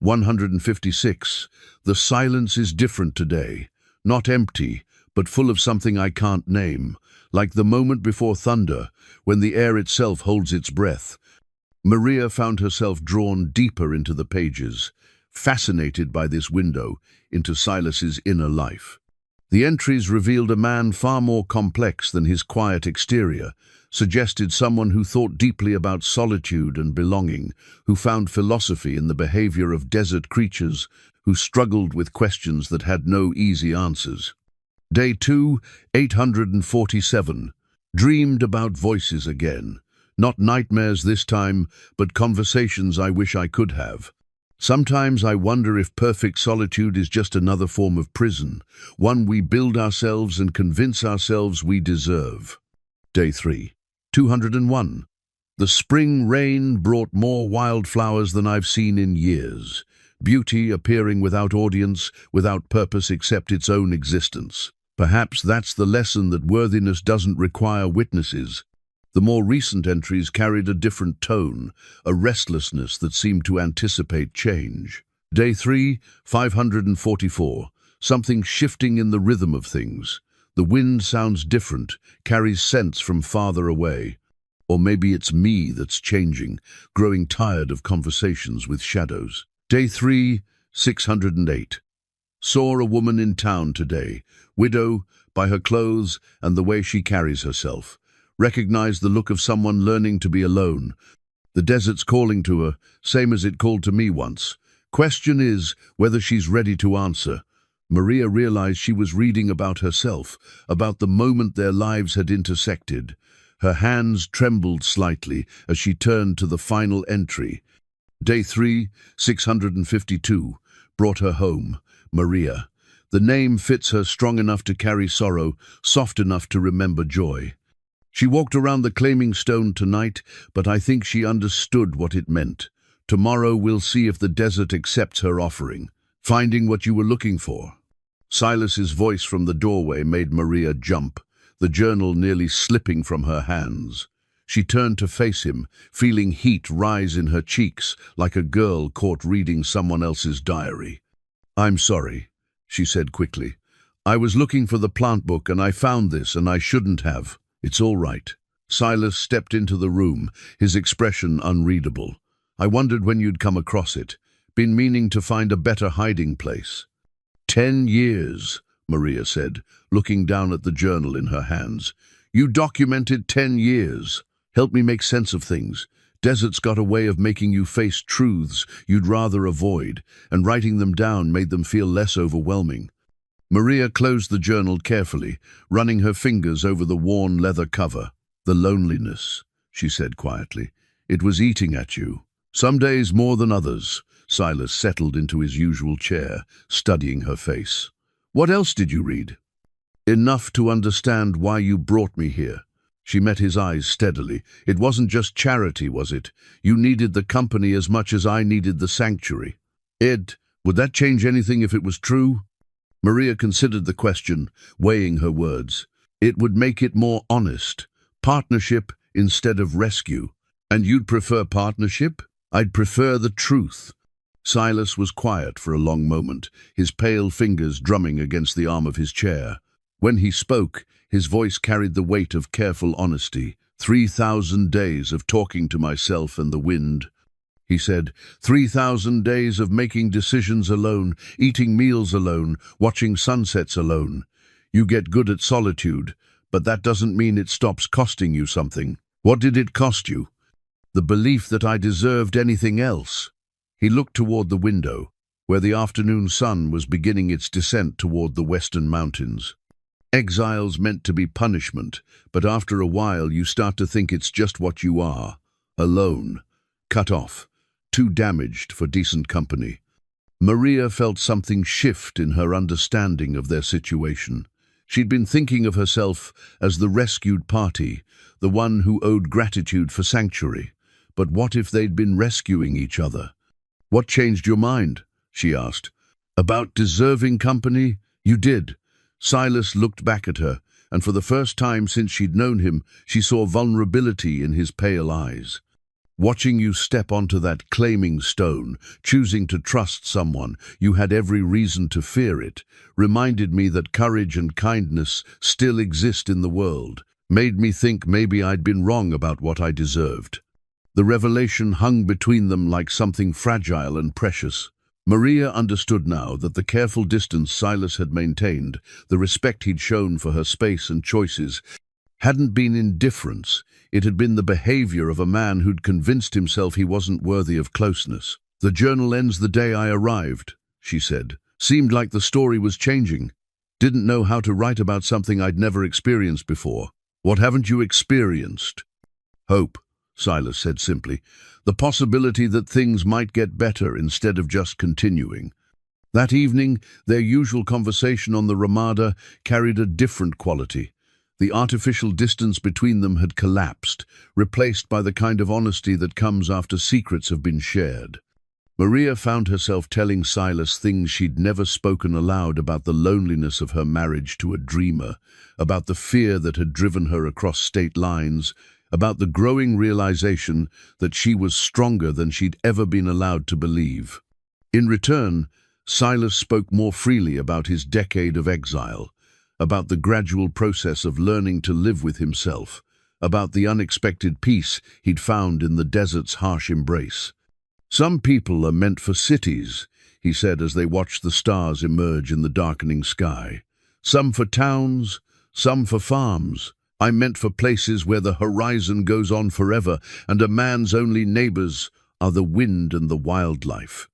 156. The silence is different today, not empty, but full of something I can't name, like the moment before thunder, when the air itself holds its breath. Maria found herself drawn deeper into the pages, fascinated by this window into Silas's inner life. The entries revealed a man far more complex than his quiet exterior, suggested someone who thought deeply about solitude and belonging, who found philosophy in the behavior of desert creatures, who struggled with questions that had no easy answers. Day 847. Dreamed about voices again. Not nightmares this time, but conversations I wish I could have. Sometimes I wonder if perfect solitude is just another form of prison, one we build ourselves and convince ourselves we deserve. Day 3. 201. The spring rain brought more wildflowers than I've seen in years. Beauty appearing without audience, without purpose except its own existence. Perhaps that's the lesson, that worthiness doesn't require witnesses. The more recent entries carried a different tone, a restlessness that seemed to anticipate change. Day 3, 544. Something shifting in the rhythm of things. The wind sounds different, carries scents from farther away. Or maybe it's me that's changing, growing tired of conversations with shadows. Day 3, 608. Saw a woman in town today, widow, by her clothes and the way she carries herself. Recognized the look of someone learning to be alone. The desert's calling to her, same as it called to me once. Question is whether she's ready to answer. Maria realized she was reading about herself, about the moment their lives had intersected. Her hands trembled slightly as she turned to the final entry. Day 3, 652, brought her home, Maria. The name fits her, strong enough to carry sorrow, soft enough to remember joy. She walked around the claiming stone tonight, but I think she understood what it meant. Tomorrow we'll see if the desert accepts her offering. Finding what you were looking for. Silas's voice from the doorway made Maria jump, the journal nearly slipping from her hands. She turned to face him, feeling heat rise in her cheeks like a girl caught reading someone else's diary. "I'm sorry," she said quickly. "I was looking for the plant book and I found this, and I shouldn't have. It's all right." Silas stepped into the room, his expression unreadable. "I wondered when you'd come across it. Been meaning to find a better hiding place." 10 years, Maria said, looking down at the journal in her hands. "You documented 10 years. Help me make sense of things. Desert's got a way of making you face truths you'd rather avoid, and writing them down made them feel less overwhelming." Maria closed the journal carefully, running her fingers over the worn leather cover. "The loneliness," she said quietly. "It was eating at you. Some days more than others." Silas settled into his usual chair, studying her face. "What else did you read?" "Enough to understand why you brought me here." She met his eyes steadily. "It wasn't just charity, was it? You needed the company as much as I needed the sanctuary." "Ed, would that change anything if it was true?" Maria considered the question, weighing her words. "It would make it more honest. Partnership instead of rescue." "And you'd prefer partnership?" "I'd prefer the truth." Silas was quiet for a long moment, his pale fingers drumming against the arm of his chair. When he spoke, his voice carried the weight of careful honesty. 3,000 days of talking to myself and the wind. He said, 3,000 days of making decisions alone, eating meals alone, watching sunsets alone. You get good at solitude, but that doesn't mean it stops costing you something. What did it cost you? The belief that I deserved anything else." He looked toward the window, where the afternoon sun was beginning its descent toward the western mountains. "Exile's meant to be punishment, but after a while you start to think it's just what you are. Alone, cut off, too damaged for decent company." Maria felt something shift in her understanding of their situation. She'd been thinking of herself as the rescued party, the one who owed gratitude for sanctuary. But what if they'd been rescuing each other? "What changed your mind?" she asked. "About deserving company? You did." Silas looked back at her, and for the first time since she'd known him, she saw vulnerability in his pale eyes. "Watching you step onto that claiming stone, choosing to trust someone you had every reason to fear it, reminded me that courage and kindness still exist in the world, made me think maybe I'd been wrong about what I deserved." The revelation hung between them like something fragile and precious. Maria understood now that the careful distance Silas had maintained, the respect he'd shown for her space and choices, hadn't been indifference. It had been the behavior of a man who'd convinced himself he wasn't worthy of closeness. "The journal ends the day I arrived," she said. "Seemed like the story was changing. Didn't know how to write about something I'd never experienced before." "What haven't you experienced?" "Hope," Silas said simply. The possibility that things might get better instead of just continuing. That evening, their usual conversation on the Ramada carried a different quality. The artificial distance between them had collapsed, replaced by the kind of honesty that comes after secrets have been shared. Maria found herself telling Silas things she'd never spoken aloud about the loneliness of her marriage to a dreamer, about the fear that had driven her across state lines, about the growing realization that she was stronger than she'd ever been allowed to believe. In return, Silas spoke more freely about his decade of exile, about the gradual process of learning to live with himself, about the unexpected peace he'd found in the desert's harsh embrace. Some people are meant for cities, he said as they watched the stars emerge in the darkening sky. Some for towns, some for farms. I'm meant for places where the horizon goes on forever and a man's only neighbors are the wind and the wildlife.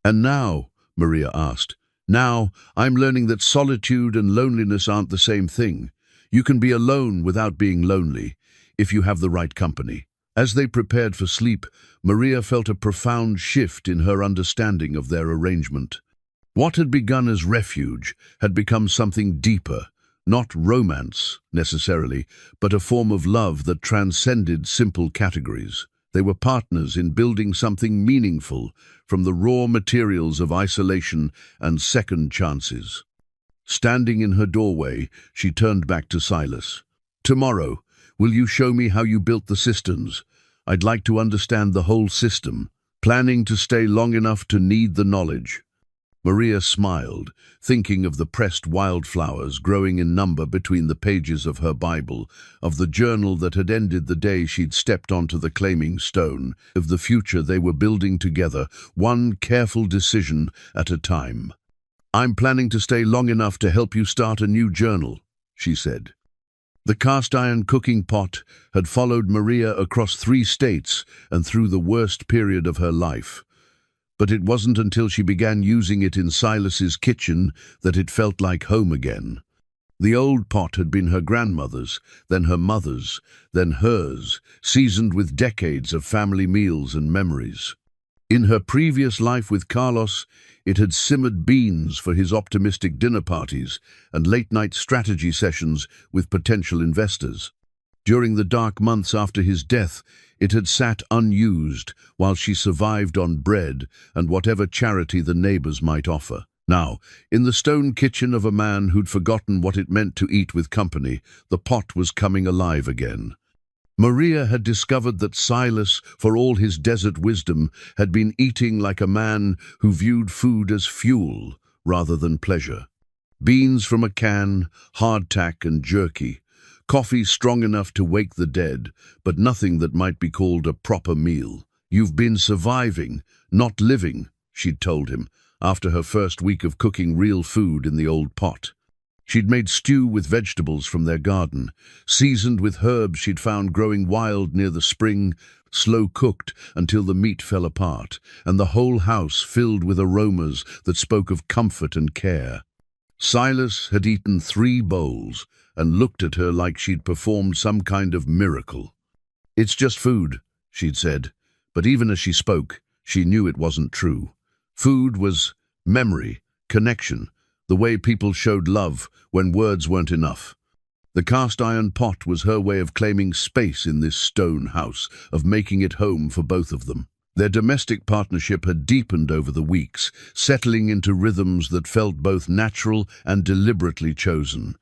And now, Maria asked, now I'm learning that solitude and loneliness aren't the same thing. You can be alone without being lonely, if you have the right company. As they prepared for sleep, Maria felt a profound shift in her understanding of their arrangement. What had begun as refuge had become something deeper, not romance, necessarily, but a form of love that transcended simple categories. They were partners in building something meaningful from the raw materials of isolation and second chances. Standing in her doorway, she turned back to Silas. Tomorrow, will you show me how you built the cisterns? I'd like to understand the whole system, planning to stay long enough to need the knowledge. Maria smiled, thinking of the pressed wildflowers growing in number between the pages of her Bible, of the journal that had ended the day she'd stepped onto the claiming stone, of the future they were building together, one careful decision at a time. I'm planning to stay long enough to help you start a new journal, she said. The cast-iron cooking pot had followed Maria across 3 states and through the worst period of her life. But it wasn't until she began using it in Silas's kitchen that it felt like home again. The old pot had been her grandmother's, then her mother's, then hers, seasoned with decades of family meals and memories. In her previous life with Carlos, it had simmered beans for his optimistic dinner parties and late-night strategy sessions with potential investors. During the dark months after his death, it had sat unused while she survived on bread and whatever charity the neighbors might offer. Now, in the stone kitchen of a man who'd forgotten what it meant to eat with company, the pot was coming alive again. Maria had discovered that Silas, for all his desert wisdom, had been eating like a man who viewed food as fuel rather than pleasure. Beans from a can, hardtack and jerky. Coffee strong enough to wake the dead, but nothing that might be called a proper meal. You've been surviving, not living, she'd told him, after her first week of cooking real food in the old pot. She'd made stew with vegetables from their garden, seasoned with herbs she'd found growing wild near the spring, slow-cooked until the meat fell apart, and the whole house filled with aromas that spoke of comfort and care. Silas had eaten 3 bowls and looked at her like she'd performed some kind of miracle. It's just food, she'd said, but even as she spoke, she knew it wasn't true. Food was memory, connection, the way people showed love when words weren't enough. The cast-iron pot was her way of claiming space in this stone house, of making it home for both of them. Their domestic partnership had deepened over the weeks, settling into rhythms that felt both natural and deliberately chosen.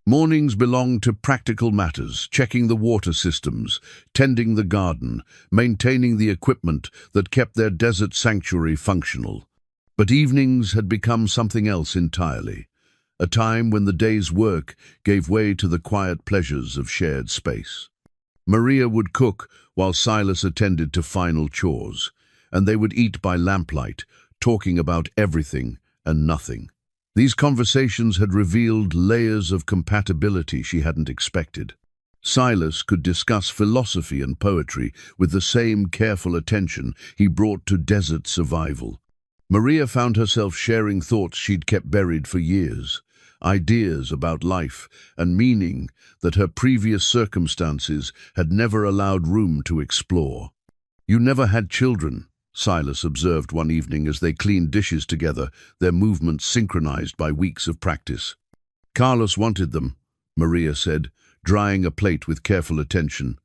Mornings belonged to practical matters, checking the water systems, tending the garden, maintaining the equipment that kept their desert sanctuary functional. But evenings had become something else entirely, a time when the day's work gave way to the quiet pleasures of shared space. Maria would cook while Silas attended to final chores, and they would eat by lamplight, talking about everything and nothing. These conversations had revealed layers of compatibility she hadn't expected. Silas could discuss philosophy and poetry with the same careful attention he brought to desert survival. Maria found herself sharing thoughts she'd kept buried for years, ideas about life and meaning that her previous circumstances had never allowed room to explore. "You never had children," Silas observed one evening as they cleaned dishes together, their movements synchronized by weeks of practice. "Carlos wanted them," Maria said, drying a plate with careful attention.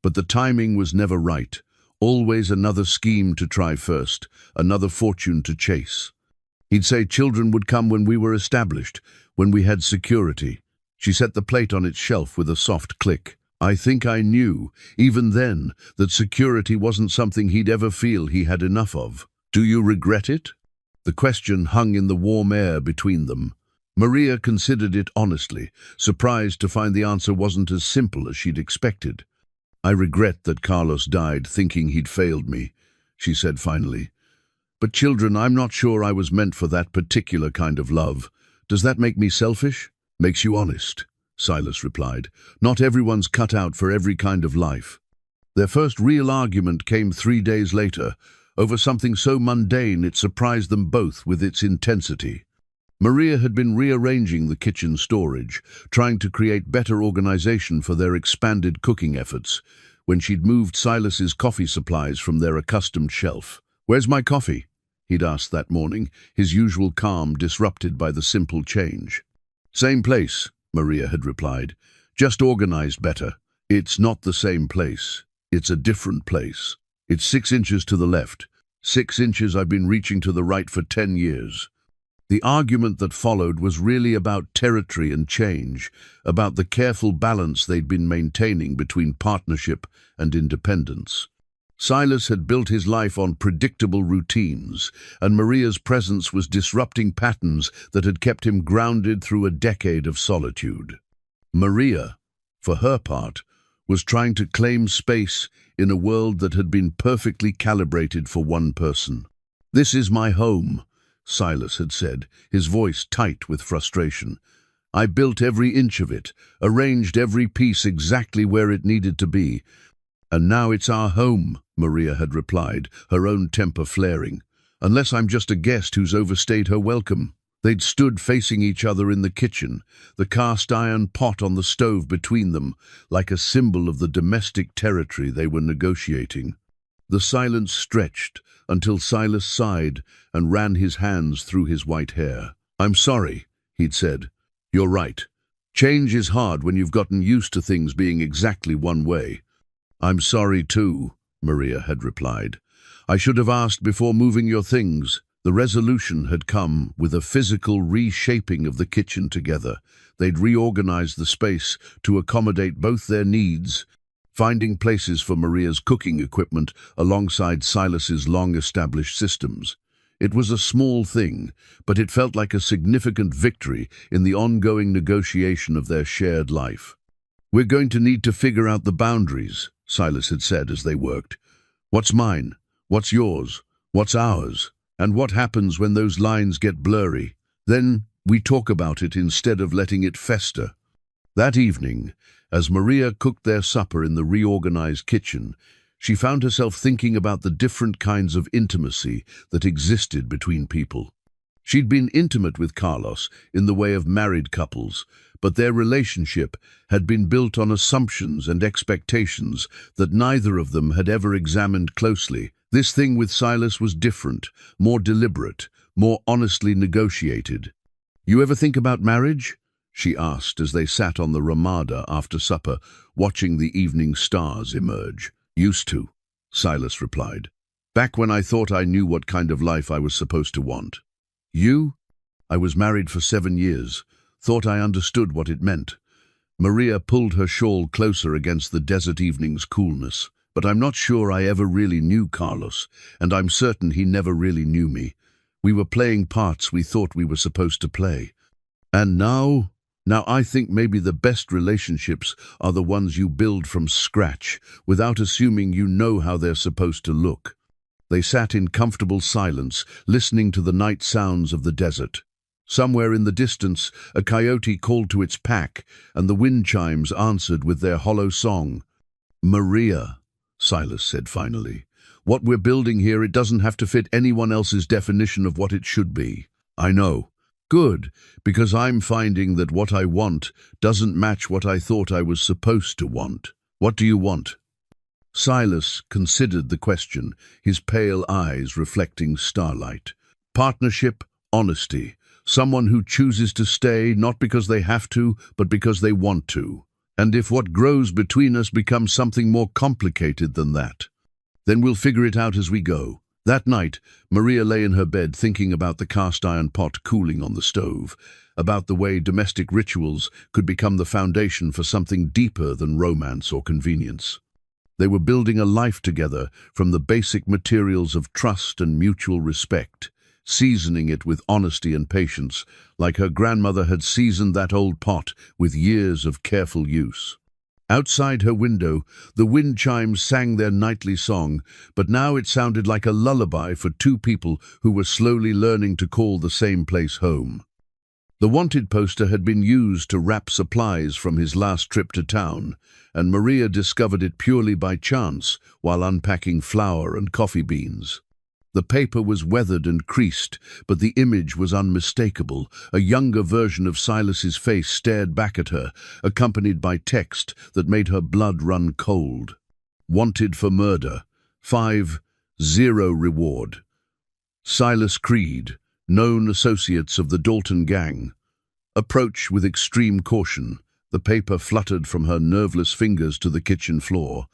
"But the timing was never right. Always another scheme to try first, another fortune to chase. He'd say children would come when we were established, when we had security." She set the plate on its shelf with a soft click. "I think I knew, even then, that security wasn't something he'd ever feel he had enough of. Do you regret it?" The question hung in the warm air between them. Maria considered it honestly, surprised to find the answer wasn't as simple as she'd expected. "I regret that Carlos died thinking he'd failed me," she said finally. "But children, I'm not sure I was meant for that particular kind of love. Does that make me selfish?" "Makes you honest," Silas replied. "Not everyone's cut out for every kind of life." Their first real argument came 3 days later, over something so mundane it surprised them both with its intensity. Maria had been rearranging the kitchen storage, trying to create better organization for their expanded cooking efforts, when she'd moved Silas's coffee supplies from their accustomed shelf. "Where's my coffee?" he'd asked that morning, his usual calm disrupted by the simple change. "Same place," Maria had replied, "just organized better." "It's not the same place. It's a different place. It's 6 inches to the left. 6 inches I've been reaching to the right for 10 years. The argument that followed was really about territory and change, about the careful balance they'd been maintaining between partnership and independence. Silas had built his life on predictable routines, and Maria's presence was disrupting patterns that had kept him grounded through a decade of solitude. Maria, for her part, was trying to claim space in a world that had been perfectly calibrated for one person. "This is my home," Silas had said, his voice tight with frustration. "I built every inch of it, arranged every piece exactly where it needed to be. And now it's our home," Maria had replied, her own temper flaring. "Unless I'm just a guest who's overstayed her welcome." They'd stood facing each other in the kitchen, the cast-iron pot on the stove between them, like a symbol of the domestic territory they were negotiating. The silence stretched until Silas sighed and ran his hands through his white hair. "I'm sorry," he'd said. "You're right. Change is hard when you've gotten used to things being exactly one way." "I'm sorry too," Maria had replied. "I should have asked before moving your things." The resolution had come with a physical reshaping of the kitchen together. They'd reorganized the space to accommodate both their needs, finding places for Maria's cooking equipment alongside Silas's long-established systems. It was a small thing, but it felt like a significant victory in the ongoing negotiation of their shared life. "We're going to need to figure out the boundaries," Silas had said as they worked. "What's mine? What's yours? What's ours? And what happens when those lines get blurry? Then we talk about it instead of letting it fester." That evening, as Maria cooked their supper in the reorganized kitchen, she found herself thinking about the different kinds of intimacy that existed between people. She'd been intimate with Carlos in the way of married couples, but their relationship had been built on assumptions and expectations that neither of them had ever examined closely. This thing with Silas was different, more deliberate, more honestly negotiated. "You ever think about marriage?" she asked as they sat on the Ramada after supper, watching the evening stars emerge. "Used to," Silas replied. "Back when I thought I knew what kind of life I was supposed to want." "You?" "I was married for 7 years, thought I understood what it meant." Maria pulled her shawl closer against the desert evening's coolness. "But I'm not sure I ever really knew Carlos, and I'm certain he never really knew me. We were playing parts we thought we were supposed to play. And now I think maybe the best relationships are the ones you build from scratch, without assuming you know how they're supposed to look." They sat in comfortable silence, listening to the night sounds of the desert. Somewhere in the distance, a coyote called to its pack, and the wind chimes answered with their hollow song. "Maria," Silas said finally, "what we're building here, it doesn't have to fit anyone else's definition of what it should be." "I know." Good, because I'm finding that what I want doesn't match what I thought I was supposed to want. What do you want? Silas considered the question, his pale eyes reflecting starlight. Partnership, honesty. Someone who chooses to stay not because they have to, but because they want to. And if what grows between us becomes something more complicated than that, then we'll figure it out as we go. That night, Maria lay in her bed thinking about the cast-iron pot cooling on the stove, about the way domestic rituals could become the foundation for something deeper than romance or convenience. They were building a life together from the basic materials of trust and mutual respect, seasoning it with honesty and patience, like her grandmother had seasoned that old pot with years of careful use. Outside her window, the wind chimes sang their nightly song, but now it sounded like a lullaby for two people who were slowly learning to call the same place home. The wanted poster had been used to wrap supplies from his last trip to town, and Maria discovered it purely by chance while unpacking flour and coffee beans. The paper was weathered and creased, but the image was unmistakable. A younger version of Silas's face stared back at her, accompanied by text that made her blood run cold. Wanted for murder. 5-0 reward. Silas Creed, known associates of the Dalton gang. Approach with extreme caution. The paper fluttered from her nerveless fingers to the kitchen floor,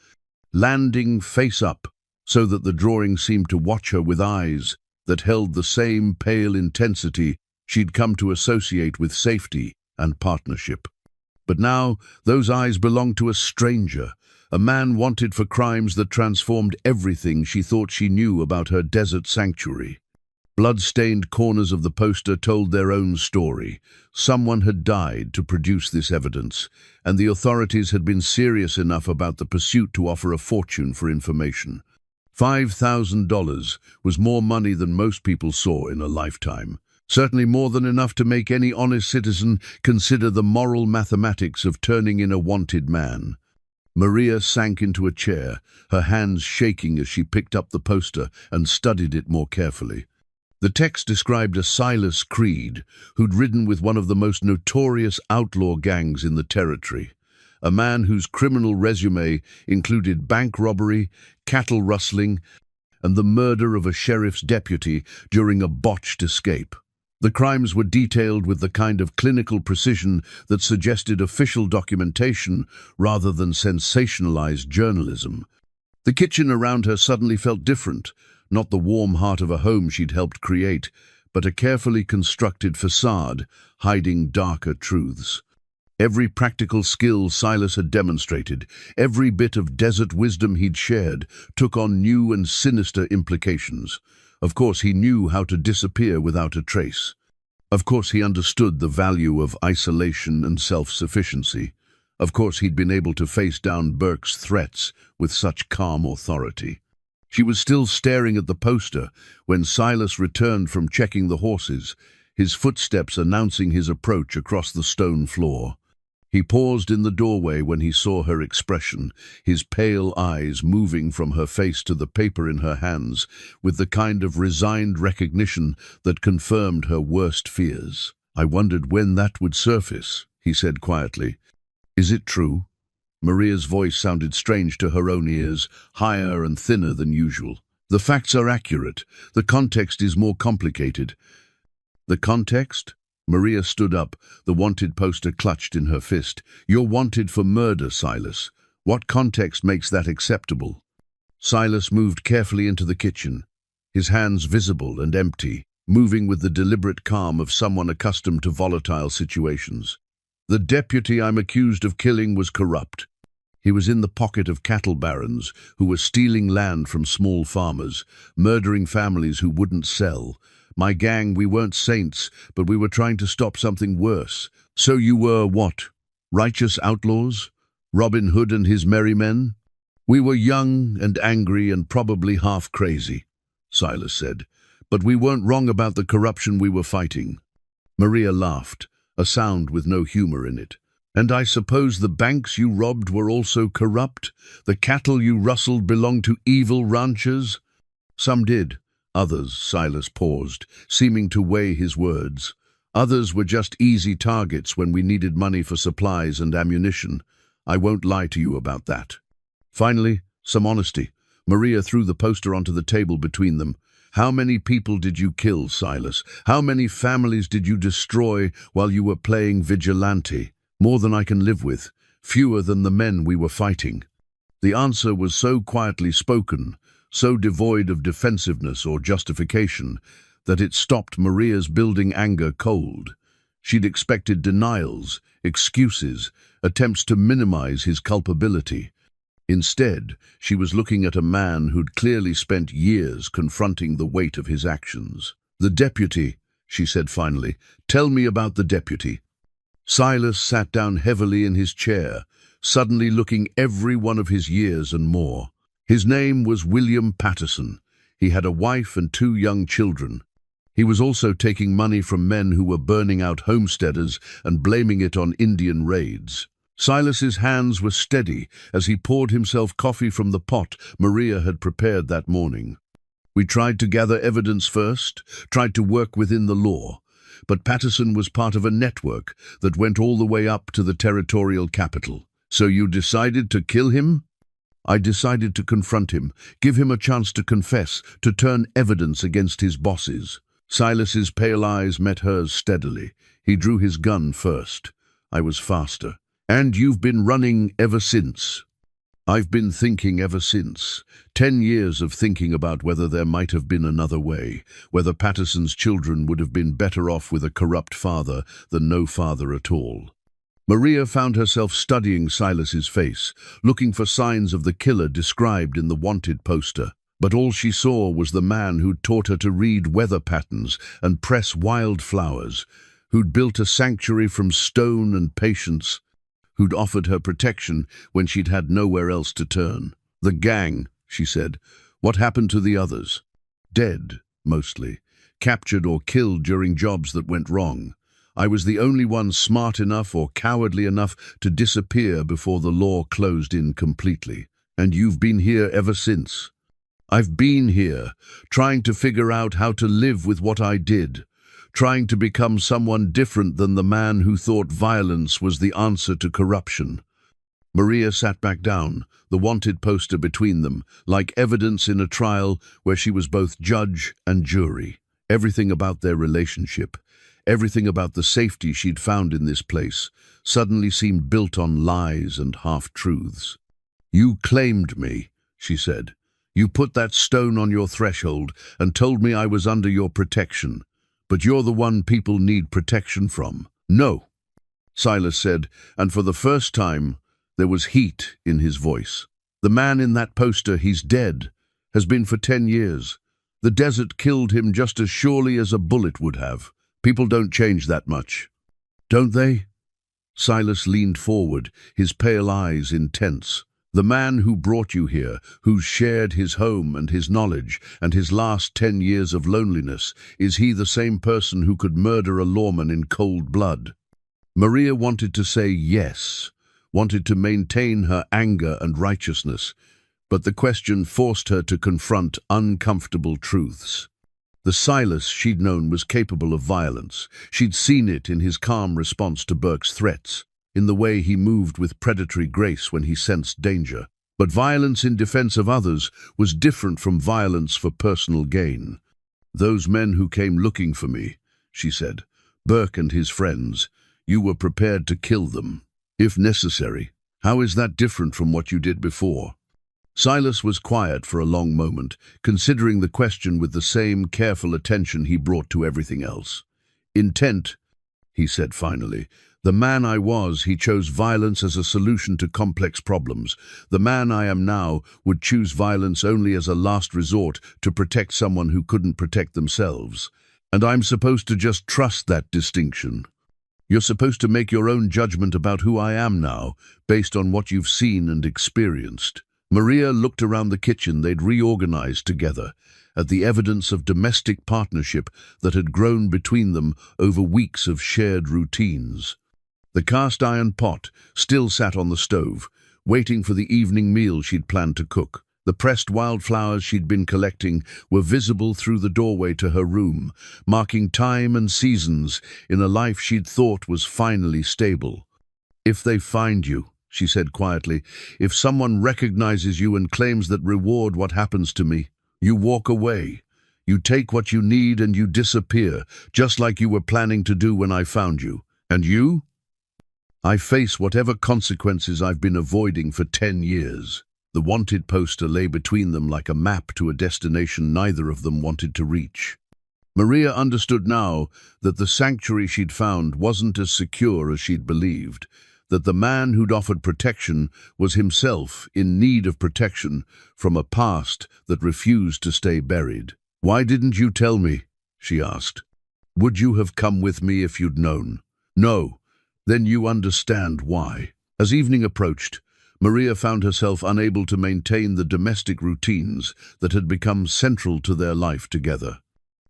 landing face up, so that the drawing seemed to watch her with eyes that held the same pale intensity she'd come to associate with safety and partnership. But now those eyes belonged to a stranger, a man wanted for crimes that transformed everything she thought she knew about her desert sanctuary. Blood-stained corners of the poster told their own story. Someone had died to produce this evidence, and the authorities had been serious enough about the pursuit to offer a fortune for information. $5,000 was more money than most people saw in a lifetime, certainly more than enough to make any honest citizen consider the moral mathematics of turning in a wanted man. Maria sank into a chair, her hands shaking as she picked up the poster and studied it more carefully. The text described a Silas Creed who'd ridden with one of the most notorious outlaw gangs in the territory, a man whose criminal resume included bank robbery, cattle rustling, and the murder of a sheriff's deputy during a botched escape. The crimes were detailed with the kind of clinical precision that suggested official documentation rather than sensationalized journalism. The kitchen around her suddenly felt different, not the warm heart of a home she'd helped create, but a carefully constructed facade hiding darker truths. Every practical skill Silas had demonstrated, every bit of desert wisdom he'd shared, took on new and sinister implications. Of course, he knew how to disappear without a trace. Of course, he understood the value of isolation and self-sufficiency. Of course, he'd been able to face down Burke's threats with such calm authority. She was still staring at the poster when Silas returned from checking the horses, his footsteps announcing his approach across the stone floor. He paused in the doorway when he saw her expression, his pale eyes moving from her face to the paper in her hands with the kind of resigned recognition that confirmed her worst fears. "I wondered when that would surface," he said quietly. "Is it true?" Maria's voice sounded strange to her own ears, higher and thinner than usual. "The facts are accurate. The context is more complicated." "The context?" Maria stood up, the wanted poster clutched in her fist. "You're wanted for murder, Silas. What context makes that acceptable?" Silas moved carefully into the kitchen, his hands visible and empty, moving with the deliberate calm of someone accustomed to volatile situations. "The deputy I'm accused of killing was corrupt. He was in the pocket of cattle barons who were stealing land from small farmers, murdering families who wouldn't sell. My gang, we weren't saints, but we were trying to stop something worse. So you were what? Righteous outlaws? Robin Hood and his merry men?" "We were young and angry and probably half crazy," Silas said. "But we weren't wrong about the corruption we were fighting." Maria laughed, a sound with no humor in it. "And I suppose the banks you robbed were also corrupt? The cattle you rustled belonged to evil ranchers?" "Some did. Others," Silas paused, seeming to weigh his words. Others were just easy targets when we needed money for supplies and ammunition. I won't lie to you about that. Finally, some honesty. Maria threw the poster onto the table between them. How many people did you kill, Silas? How many families did you destroy while you were playing vigilante? More than I can live with. Fewer than the men we were fighting. The answer was so quietly spoken, so devoid of defensiveness or justification, that it stopped Maria's building anger cold. She'd expected denials, excuses, attempts to minimize his culpability. Instead, she was looking at a man who'd clearly spent years confronting the weight of his actions. "The deputy," she said finally. "Tell me about the deputy." Silas sat down heavily in his chair, suddenly looking every one of his years and more. His name was William Patterson. He had a wife and 2 young children. He was also taking money from men who were burning out homesteaders and blaming it on Indian raids. Silas's hands were steady as he poured himself coffee from the pot Maria had prepared that morning. "We tried to gather evidence first, tried to work within the law, but Patterson was part of a network that went all the way up to the territorial capital. So you decided to kill him?" "I decided to confront him, give him a chance to confess, to turn evidence against his bosses." Silas's pale eyes met hers steadily. He drew his gun first. "I was faster." "And you've been running ever since?" "I've been thinking ever since. 10 years of thinking about whether there might have been another way, whether Patterson's children would have been better off with a corrupt father than no father at all." Maria found herself studying Silas's face, looking for signs of the killer described in the wanted poster. But all she saw was the man who'd taught her to read weather patterns and press wild flowers, who'd built a sanctuary from stone and patience, who'd offered her protection when she'd had nowhere else to turn. "The gang," she said. "What happened to the others?" "Dead, mostly. Captured or killed during jobs that went wrong. I was the only one smart enough or cowardly enough to disappear before the law closed in completely. And you've been here ever since?" "I've been here, trying to figure out how to live with what I did, trying to become someone different than the man who thought violence was the answer to corruption." Maria sat back down, the wanted poster between them, like evidence in a trial where she was both judge and jury. Everything about their relationship, everything about the safety she'd found in this place, suddenly seemed built on lies and half-truths. "You claimed me," she said. "You put that stone on your threshold and told me I was under your protection. But you're the one people need protection from." "No," Silas said, and for the first time there was heat in his voice. "The man in that poster, he's dead, has been for 10 years. The desert killed him just as surely as a bullet would have. People don't change that much." "Don't they?" Silas leaned forward, his pale eyes intense. "The man who brought you here, who's shared his home and his knowledge and his last 10 years of loneliness, is he the same person who could murder a lawman in cold blood?" Maria wanted to say yes, wanted to maintain her anger and righteousness, but the question forced her to confront uncomfortable truths. The Silas she'd known was capable of violence. She'd seen it in his calm response to Burke's threats, in the way he moved with predatory grace when he sensed danger. But violence in defense of others was different from violence for personal gain. "Those men who came looking for me," she said, "Burke and his friends, you were prepared to kill them, if necessary. How is that different from what you did before?" Silas was quiet for a long moment, considering the question with the same careful attention he brought to everything else. "Intent," he said finally. "The man I was, he chose violence as a solution to complex problems. The man I am now would choose violence only as a last resort to protect someone who couldn't protect themselves. And I'm supposed to just trust that distinction. You're supposed to make your own judgment about who I am now, based on what you've seen and experienced." Maria looked around the kitchen they'd reorganized together, at the evidence of domestic partnership that had grown between them over weeks of shared routines. The cast-iron pot still sat on the stove, waiting for the evening meal she'd planned to cook. The pressed wildflowers she'd been collecting were visible through the doorway to her room, marking time and seasons in a life she'd thought was finally stable. "If they find you," she said quietly, "if someone recognizes you and claims that reward what happens to me, you walk away. You take what you need and you disappear, just like you were planning to do when I found you. And you?" "I face whatever consequences I've been avoiding for 10 years. The wanted poster lay between them like a map to a destination neither of them wanted to reach. Maria understood now that the sanctuary she'd found wasn't as secure as she'd believed, that the man who'd offered protection was himself in need of protection from a past that refused to stay buried. "Why didn't you tell me?" she asked. "Would you have come with me if you'd known?" "No. Then you understand why." As evening approached, Maria found herself unable to maintain the domestic routines that had become central to their life together.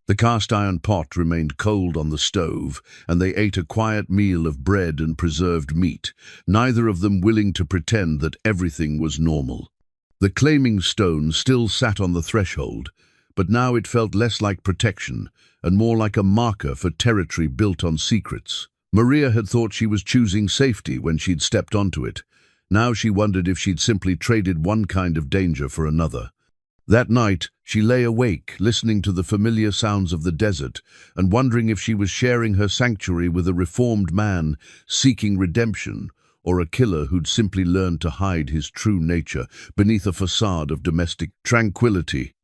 The cast-iron pot remained cold on the stove, and they ate a quiet meal of bread and preserved meat, neither of them willing to pretend that everything was normal. The claiming stone still sat on the threshold, but now it felt less like protection and more like a marker for territory built on secrets. Maria had thought she was choosing safety when she'd stepped onto it. Now she wondered if she'd simply traded one kind of danger for another. That night, she lay awake, listening to the familiar sounds of the desert and wondering if she was sharing her sanctuary with a reformed man seeking redemption or a killer who'd simply learned to hide his true nature beneath a facade of domestic tranquility.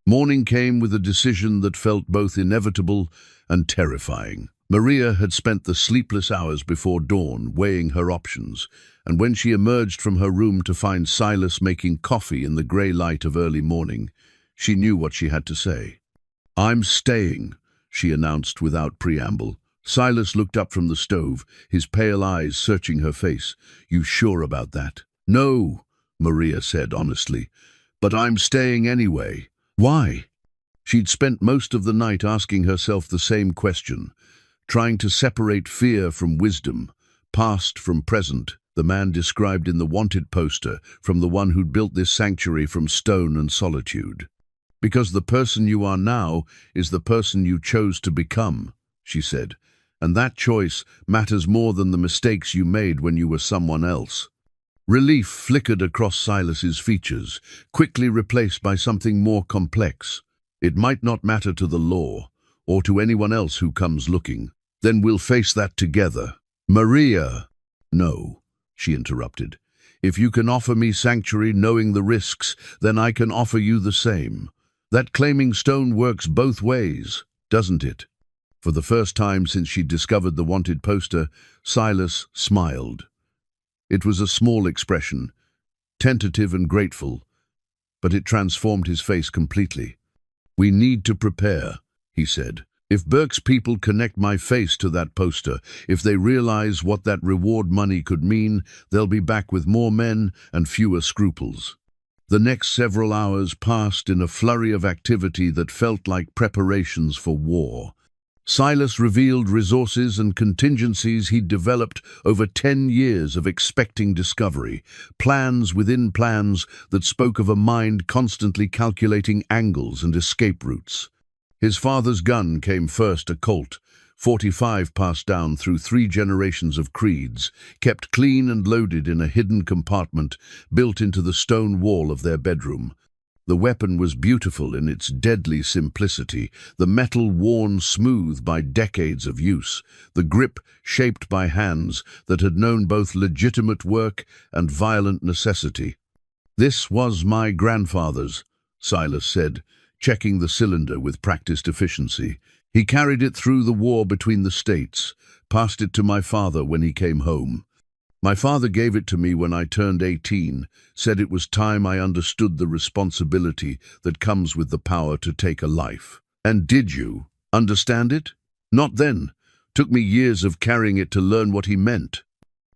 Morning came with a decision that felt both inevitable and terrifying. Maria had spent the sleepless hours before dawn weighing her options, and when she emerged from her room to find Silas making coffee in the grey light of early morning, she knew what she had to say. "I'm staying," she announced without preamble. Silas looked up from the stove, his pale eyes searching her face. "You sure about that?" "No," Maria said honestly, "but I'm staying anyway." "Why?" She'd spent most of the night asking herself the same question, trying to separate fear from wisdom, past from present, the man described in the wanted poster from the one who'd built this sanctuary from stone and solitude. "Because the person you are now is the person you chose to become," she said, "and that choice matters more than the mistakes you made when you were someone else." Relief flickered across Silas's features, quickly replaced by something more complex. "It might not matter to the law, or to anyone else who comes looking. Then we'll face that together." "Maria!" "No," she interrupted. "If you can offer me sanctuary knowing the risks, then I can offer you the same. That claiming stone works both ways, doesn't it?" For the first time since she'd discovered the wanted poster, Silas smiled. It was a small expression, tentative and grateful, but it transformed his face completely. "We need to prepare," he said. "If Burke's people connect my face to that poster, if they realize what that reward money could mean, they'll be back with more men and fewer scruples." The next several hours passed in a flurry of activity that felt like preparations for war. Silas revealed resources and contingencies he'd developed over 10 years of expecting discovery, plans within plans that spoke of a mind constantly calculating angles and escape routes. His father's gun came first, a Colt, .45 passed down through 3 generations of creeds, kept clean and loaded in a hidden compartment built into the stone wall of their bedroom. The weapon was beautiful in its deadly simplicity, the metal worn smooth by decades of use, the grip shaped by hands that had known both legitimate work and violent necessity. "This was my grandfather's," Silas said, checking the cylinder with practiced efficiency. "He carried it through the war between the states, passed it to my father when he came home. My father gave it to me when I turned 18, said it was time I understood the responsibility that comes with the power to take a life." "And did you understand it?" "Not then. Took me years of carrying it to learn what he meant."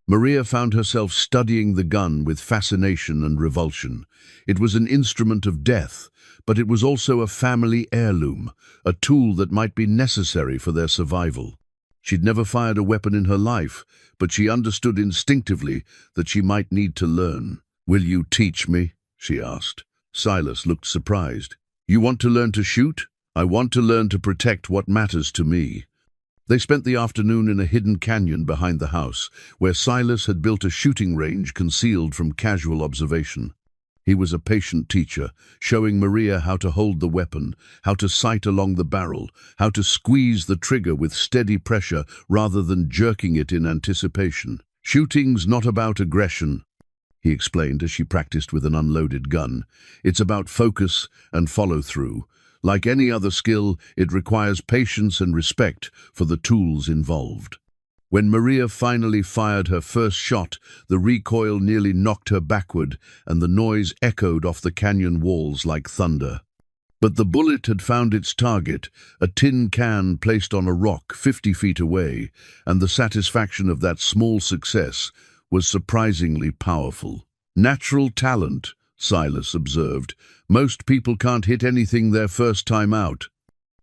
Maria found herself studying the gun with fascination and revulsion. It was an instrument of death, but it was also a family heirloom, a tool that might be necessary for their survival. She'd never fired a weapon in her life, but she understood instinctively that she might need to learn. "Will you teach me?" she asked. Silas looked surprised. You want to learn to shoot? I want to learn to protect what matters to me. They spent the afternoon in a hidden canyon behind the house, where Silas had built a shooting range concealed from casual observation. He was a patient teacher, showing Maria how to hold the weapon, how to sight along the barrel, how to squeeze the trigger with steady pressure rather than jerking it in anticipation. Shooting's not about aggression, he explained as she practiced with an unloaded gun. It's about focus and follow-through. Like any other skill, it requires patience and respect for the tools involved. When Maria finally fired her first shot, the recoil nearly knocked her backward, and the noise echoed off the canyon walls like thunder. But the bullet had found its target, a tin can placed on a rock 50 feet away, and the satisfaction of that small success was surprisingly powerful. Natural talent, Silas observed. Most people can't hit anything their first time out.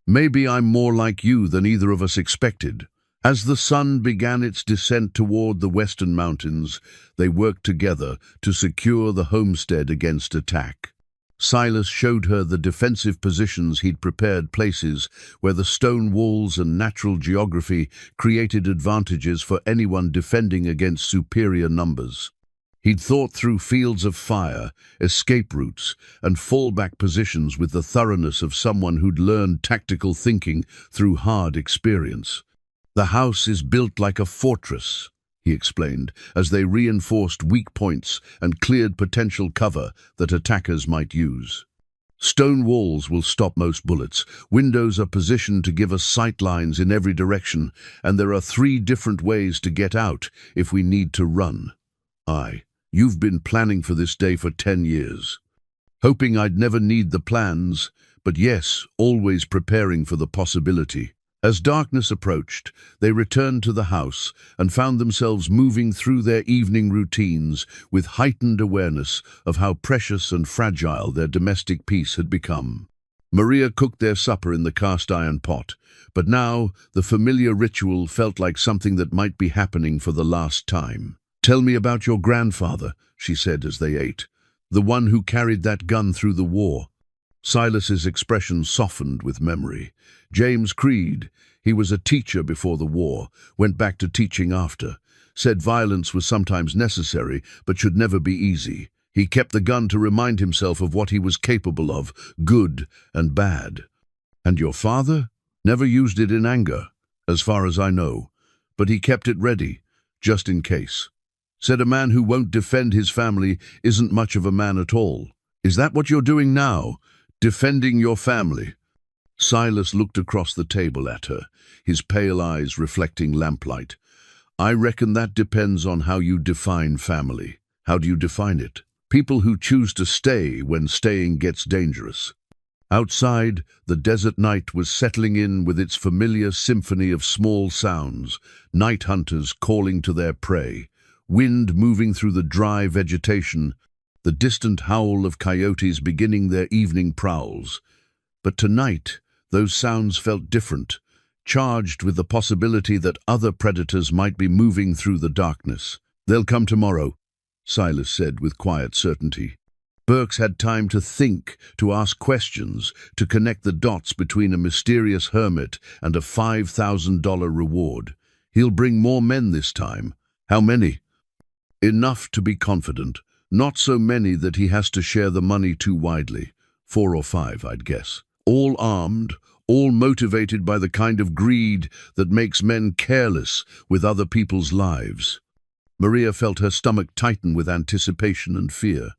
Maybe I'm more like you than either of us expected. As the sun began its descent toward the western mountains, they worked together to secure the homestead against attack. Silas showed her the defensive positions he'd prepared, places where the stone walls and natural geography created advantages for anyone defending against superior numbers. He'd thought through fields of fire, escape routes, and fallback positions with the thoroughness of someone who'd learned tactical thinking through hard experience. The house is built like a fortress, he explained, as they reinforced weak points and cleared potential cover that attackers might use. Stone walls will stop most bullets. Windows are positioned to give us sight lines in every direction, and there are 3 different ways to get out if we need to run. You've been planning for this day for 10 years. Hoping I'd never need the plans, but yes, always preparing for the possibility. As darkness approached, they returned to the house and found themselves moving through their evening routines with heightened awareness of how precious and fragile their domestic peace had become. Maria cooked their supper in the cast-iron pot, but now the familiar ritual felt like something that might be happening for the last time. Tell me about your grandfather, she said as they ate, the one who carried that gun through the war. Silas's expression softened with memory. James Creed, he was a teacher before the war, went back to teaching after, said violence was sometimes necessary but should never be easy. He kept the gun to remind himself of what he was capable of, good and bad. And your father? Never used it in anger, as far as I know, but he kept it ready, just in case. Said a man who won't defend his family isn't much of a man at all. Is that what you're doing now? Defending your family? Silas looked across the table at her, his pale eyes reflecting lamplight. I reckon that depends on how you define family. How do you define it? People who choose to stay when staying gets dangerous. Outside, the desert night was settling in with its familiar symphony of small sounds, night hunters calling to their prey, wind moving through the dry vegetation, the distant howl of coyotes beginning their evening prowls. But tonight, those sounds felt different, charged with the possibility that other predators might be moving through the darkness. They'll come tomorrow, Silas said with quiet certainty. Burks had time to think, to ask questions, to connect the dots between a mysterious hermit and a $5,000 reward. He'll bring more men this time. How many? Enough to be confident. Not so many that he has to share the money too widely. 4 or 5, I'd guess. All armed, all motivated by the kind of greed that makes men careless with other people's lives. Maria felt her stomach tighten with anticipation and fear.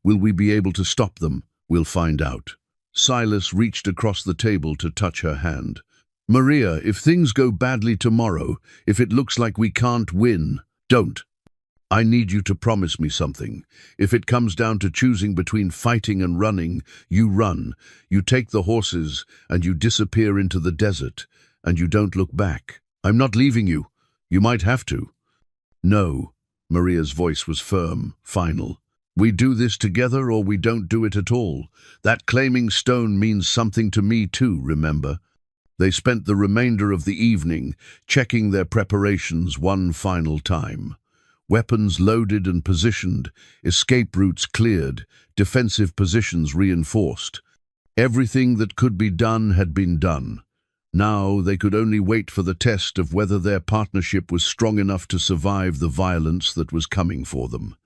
Will we be able to stop them? We'll find out. Silas reached across the table to touch her hand. Maria, if things go badly tomorrow, if it looks like we can't win, don't. I need you to promise me something. If it comes down to choosing between fighting and running, you run. You take the horses and you disappear into the desert, and you don't look back. I'm not leaving you. You might have to. No, Maria's voice was firm, final. We do this together or we don't do it at all. That claiming stone means something to me too, remember? They spent the remainder of the evening checking their preparations one final time. Weapons loaded and positioned, escape routes cleared, defensive positions reinforced. Everything that could be done had been done. Now they could only wait for the test of whether their partnership was strong enough to survive the violence that was coming for them.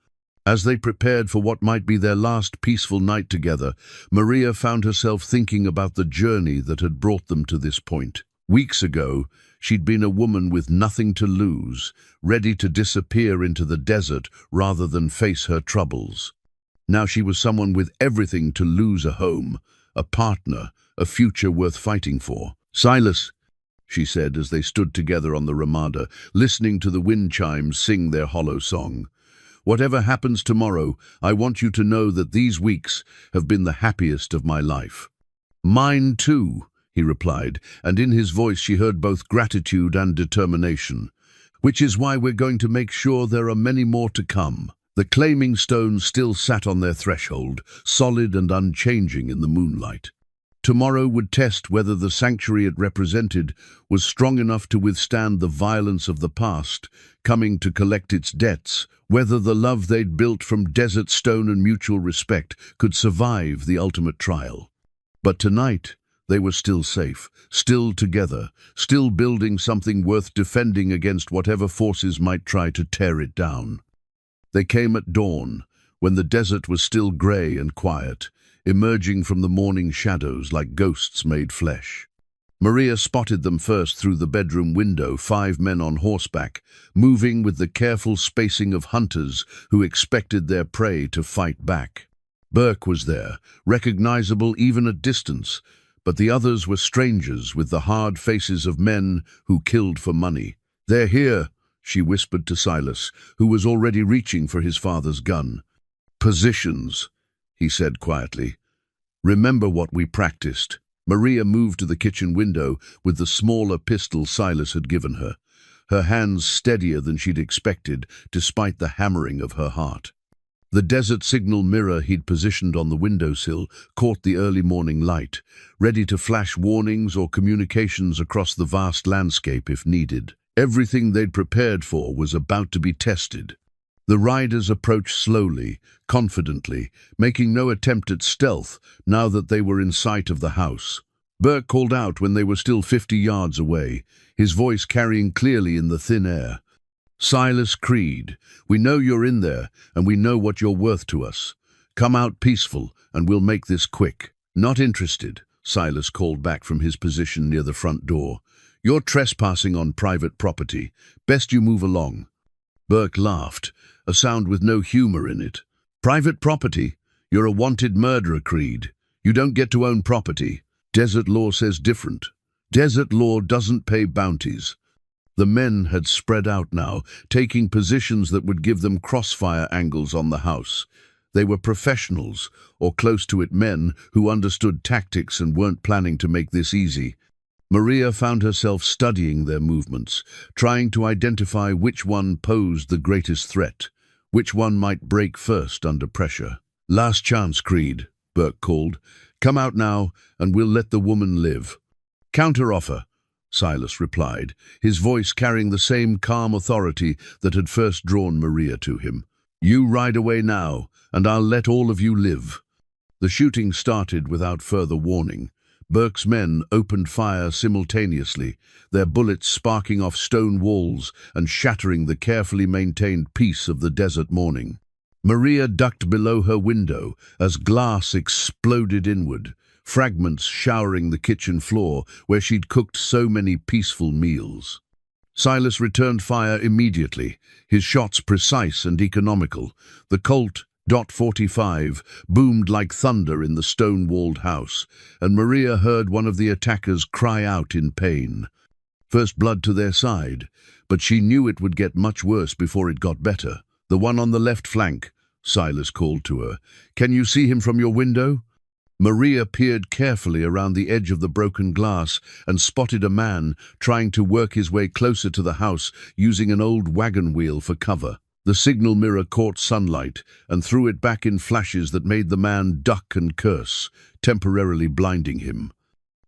As they prepared for what might be their last peaceful night together, Maria found herself thinking about the journey that had brought them to this point. Weeks ago, she'd been a woman with nothing to lose, ready to disappear into the desert rather than face her troubles. Now she was someone with everything to lose: a home, a partner, a future worth fighting for. "Silas," she said as they stood together on the Ramada, listening to the wind chimes sing their hollow song. "Whatever happens tomorrow, I want you to know that these weeks have been the happiest of my life." "Mine too," he replied, and in his voice she heard both gratitude and determination. "Which is why we're going to make sure there are many more to come." The claiming stones still sat on their threshold, solid and unchanging in the moonlight. Tomorrow would test whether the sanctuary it represented was strong enough to withstand the violence of the past, coming to collect its debts, whether the love they'd built from desert stone and mutual respect could survive the ultimate trial. But tonight, they were still safe, still together, still building something worth defending against whatever forces might try to tear it down. They came at dawn, when the desert was still grey and quiet, emerging from the morning shadows like ghosts made flesh. Maria spotted them first through the bedroom window, 5 men on horseback, moving with the careful spacing of hunters who expected their prey to fight back. Burke was there, recognizable even at distance, but the others were strangers with the hard faces of men who killed for money. "They're here," she whispered to Silas, who was already reaching for his father's gun. "Positions," he said quietly. "Remember what we practiced." Maria moved to the kitchen window with the smaller pistol Silas had given her, her hands steadier than she'd expected, despite the hammering of her heart. The desert signal mirror he'd positioned on the windowsill caught the early morning light, ready to flash warnings or communications across the vast landscape if needed. Everything they'd prepared for was about to be tested. The riders approached slowly, confidently, making no attempt at stealth now that they were in sight of the house. Burke called out when they were still 50 yards away, his voice carrying clearly in the thin air. "Silas Creed, we know you're in there, and we know what you're worth to us. Come out peaceful, and we'll make this quick." "Not interested," Silas called back from his position near the front door. "You're trespassing on private property. Best you move along." Burke laughed, a sound with no humor in it. "Private property? You're a wanted murderer, Creed. You don't get to own property. Desert law says different. Desert law doesn't pay bounties." The men had spread out now, taking positions that would give them crossfire angles on the house. They were professionals, or close to it men, who understood tactics and weren't planning to make this easy. Maria found herself studying their movements, trying to identify which one posed the greatest threat, which one might break first under pressure. "Last chance, Creed," Burke called. "Come out now, and we'll let the woman live." "Counteroffer," Silas replied, his voice carrying the same calm authority that had first drawn Maria to him. "You ride away now, and I'll let all of you live." The shooting started without further warning. Burke's men opened fire simultaneously, their bullets sparking off stone walls and shattering the carefully maintained peace of the desert morning. Maria ducked below her window as glass exploded inward, fragments showering the kitchen floor where she'd cooked so many peaceful meals. Silas returned fire immediately, his shots precise and economical. The Colt .45 boomed like thunder in the stone-walled house, and Maria heard one of the attackers cry out in pain. First blood to their side, but she knew it would get much worse before it got better. "The one on the left flank," Silas called to her. "Can you see him from your window?" Maria peered carefully around the edge of the broken glass and spotted a man trying to work his way closer to the house using an old wagon wheel for cover. The signal mirror caught sunlight and threw it back in flashes that made the man duck and curse, temporarily blinding him.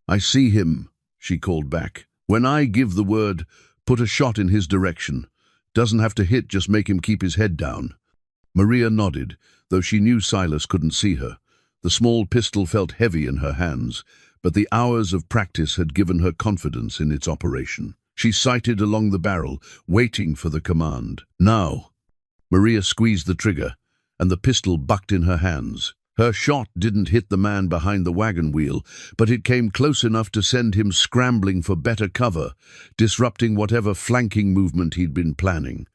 "I see him," she called back. "When I give the word, put a shot in his direction. Doesn't have to hit, just make him keep his head down. Maria nodded, though she knew Silas couldn't see her. The small pistol felt heavy in her hands, but the hours of practice had given her confidence in its operation. She sighted along the barrel, waiting for the command. Now! Maria squeezed the trigger, and the pistol bucked in her hands. Her shot didn't hit the man behind the wagon wheel, but it came close enough to send him scrambling for better cover, disrupting whatever flanking movement he'd been planning.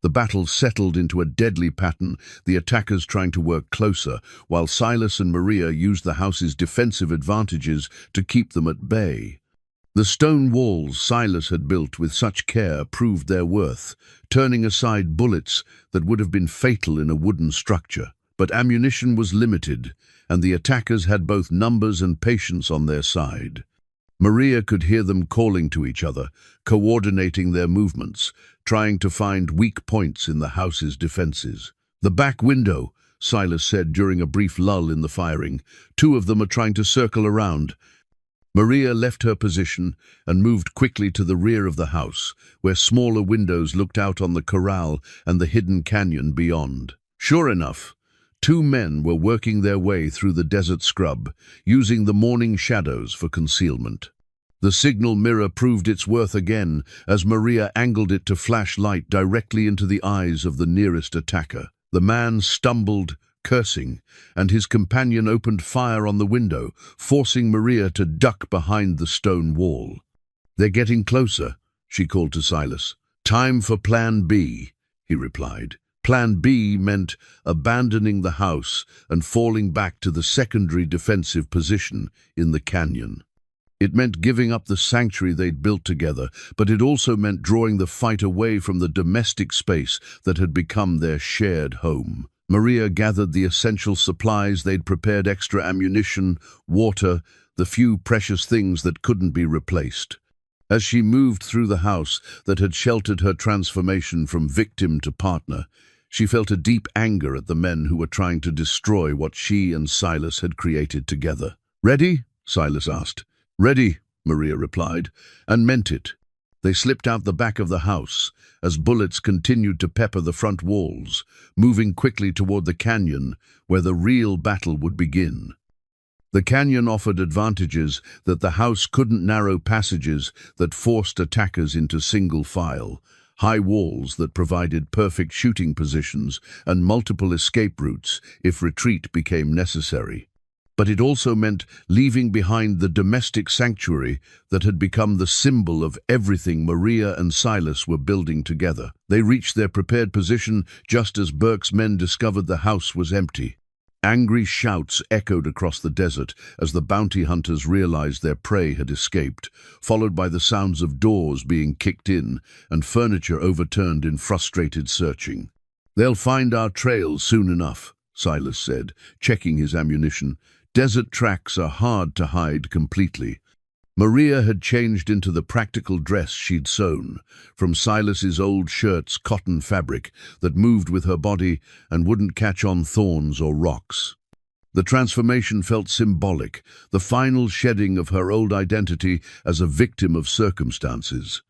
The battle settled into a deadly pattern, the attackers trying to work closer, while Silas and Maria used the house's defensive advantages to keep them at bay. The stone walls Silas had built with such care proved their worth, turning aside bullets that would have been fatal in a wooden structure. But ammunition was limited, and the attackers had both numbers and patience on their side. Maria could hear them calling to each other, coordinating their movements, trying to find weak points in the house's defenses. "The back window," Silas said during a brief lull in the firing. "Two of them are trying to circle around." Maria left her position and moved quickly to the rear of the house, where smaller windows looked out on the corral and the hidden canyon beyond. Sure enough, two men were working their way through the desert scrub, using the morning shadows for concealment. The signal mirror proved its worth again as Maria angled it to flash light directly into the eyes of the nearest attacker. The man stumbled, cursing, and his companion opened fire on the window, forcing Maria to duck behind the stone wall. "They're getting closer," she called to Silas. "Time for Plan B," he replied. Plan B meant abandoning the house and falling back to the secondary defensive position in the canyon. It meant giving up the sanctuary they'd built together, but it also meant drawing the fight away from the domestic space that had become their shared home. Maria gathered the essential supplies they'd prepared: extra ammunition, water, the few precious things that couldn't be replaced. As she moved through the house that had sheltered her transformation from victim to partner, she felt a deep anger at the men who were trying to destroy what she and Silas had created together. "Ready?" Silas asked. "Ready," Maria replied, and meant it. They slipped out the back of the house as bullets continued to pepper the front walls, moving quickly toward the canyon where the real battle would begin. The canyon offered advantages that the house couldn't: narrow passages that forced attackers into single file, high walls that provided perfect shooting positions, and multiple escape routes if retreat became necessary. But it also meant leaving behind the domestic sanctuary that had become the symbol of everything Maria and Silas were building together. They reached their prepared position just as Burke's men discovered the house was empty. Angry shouts echoed across the desert as the bounty hunters realized their prey had escaped, followed by the sounds of doors being kicked in and furniture overturned in frustrated searching. "They'll find our trail soon enough," Silas said, checking his ammunition. "Desert tracks are hard to hide completely." Maria had changed into the practical dress she'd sewn from Silas's old shirt's cotton fabric that moved with her body and wouldn't catch on thorns or rocks. The transformation felt symbolic, the final shedding of her old identity as a victim of circumstances.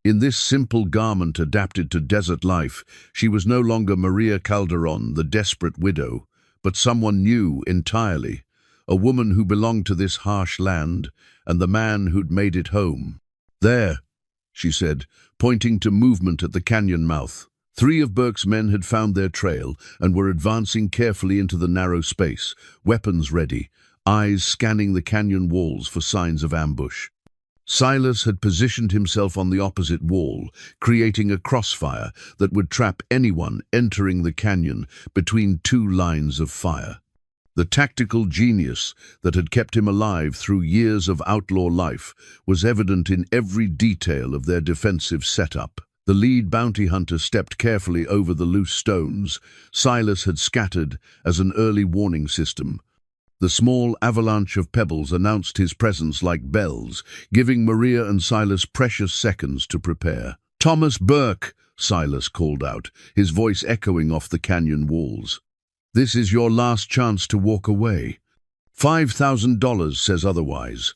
In this simple garment adapted to desert life, she was no longer Maria Calderon, the desperate widow, but someone new entirely. A woman who belonged to this harsh land, and the man who'd made it home. "There," she said, pointing to movement at the canyon mouth. Three of Burke's men had found their trail and were advancing carefully into the narrow space, weapons ready, eyes scanning the canyon walls for signs of ambush. Silas had positioned himself on the opposite wall, creating a crossfire that would trap anyone entering the canyon between two lines of fire. The tactical genius that had kept him alive through years of outlaw life was evident in every detail of their defensive setup. The lead bounty hunter stepped carefully over the loose stones Silas had scattered as an early warning system. The small avalanche of pebbles announced his presence like bells, giving Maria and Silas precious seconds to prepare. "Thomas Burke," Silas called out, his voice echoing off the canyon walls. "This is your last chance to walk away. $5,000 says otherwise,"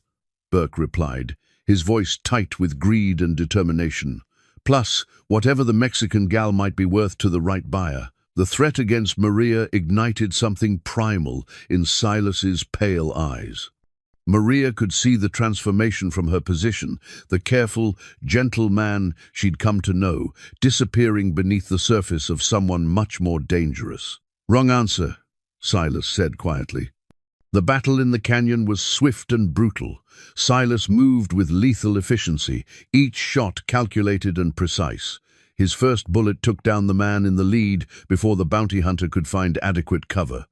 Burke replied, his voice tight with greed and determination. Plus, whatever the Mexican gal might be worth to the right buyer, the threat against Maria ignited something primal in Silas's pale eyes. Maria could see the transformation from her position, the careful, gentle man she'd come to know, disappearing beneath the surface of someone much more dangerous. "Wrong answer," Silas said quietly. The battle in the canyon was swift and brutal. Silas moved with lethal efficiency, each shot calculated and precise. His first bullet took down the man in the lead before the bounty hunter could find adequate cover.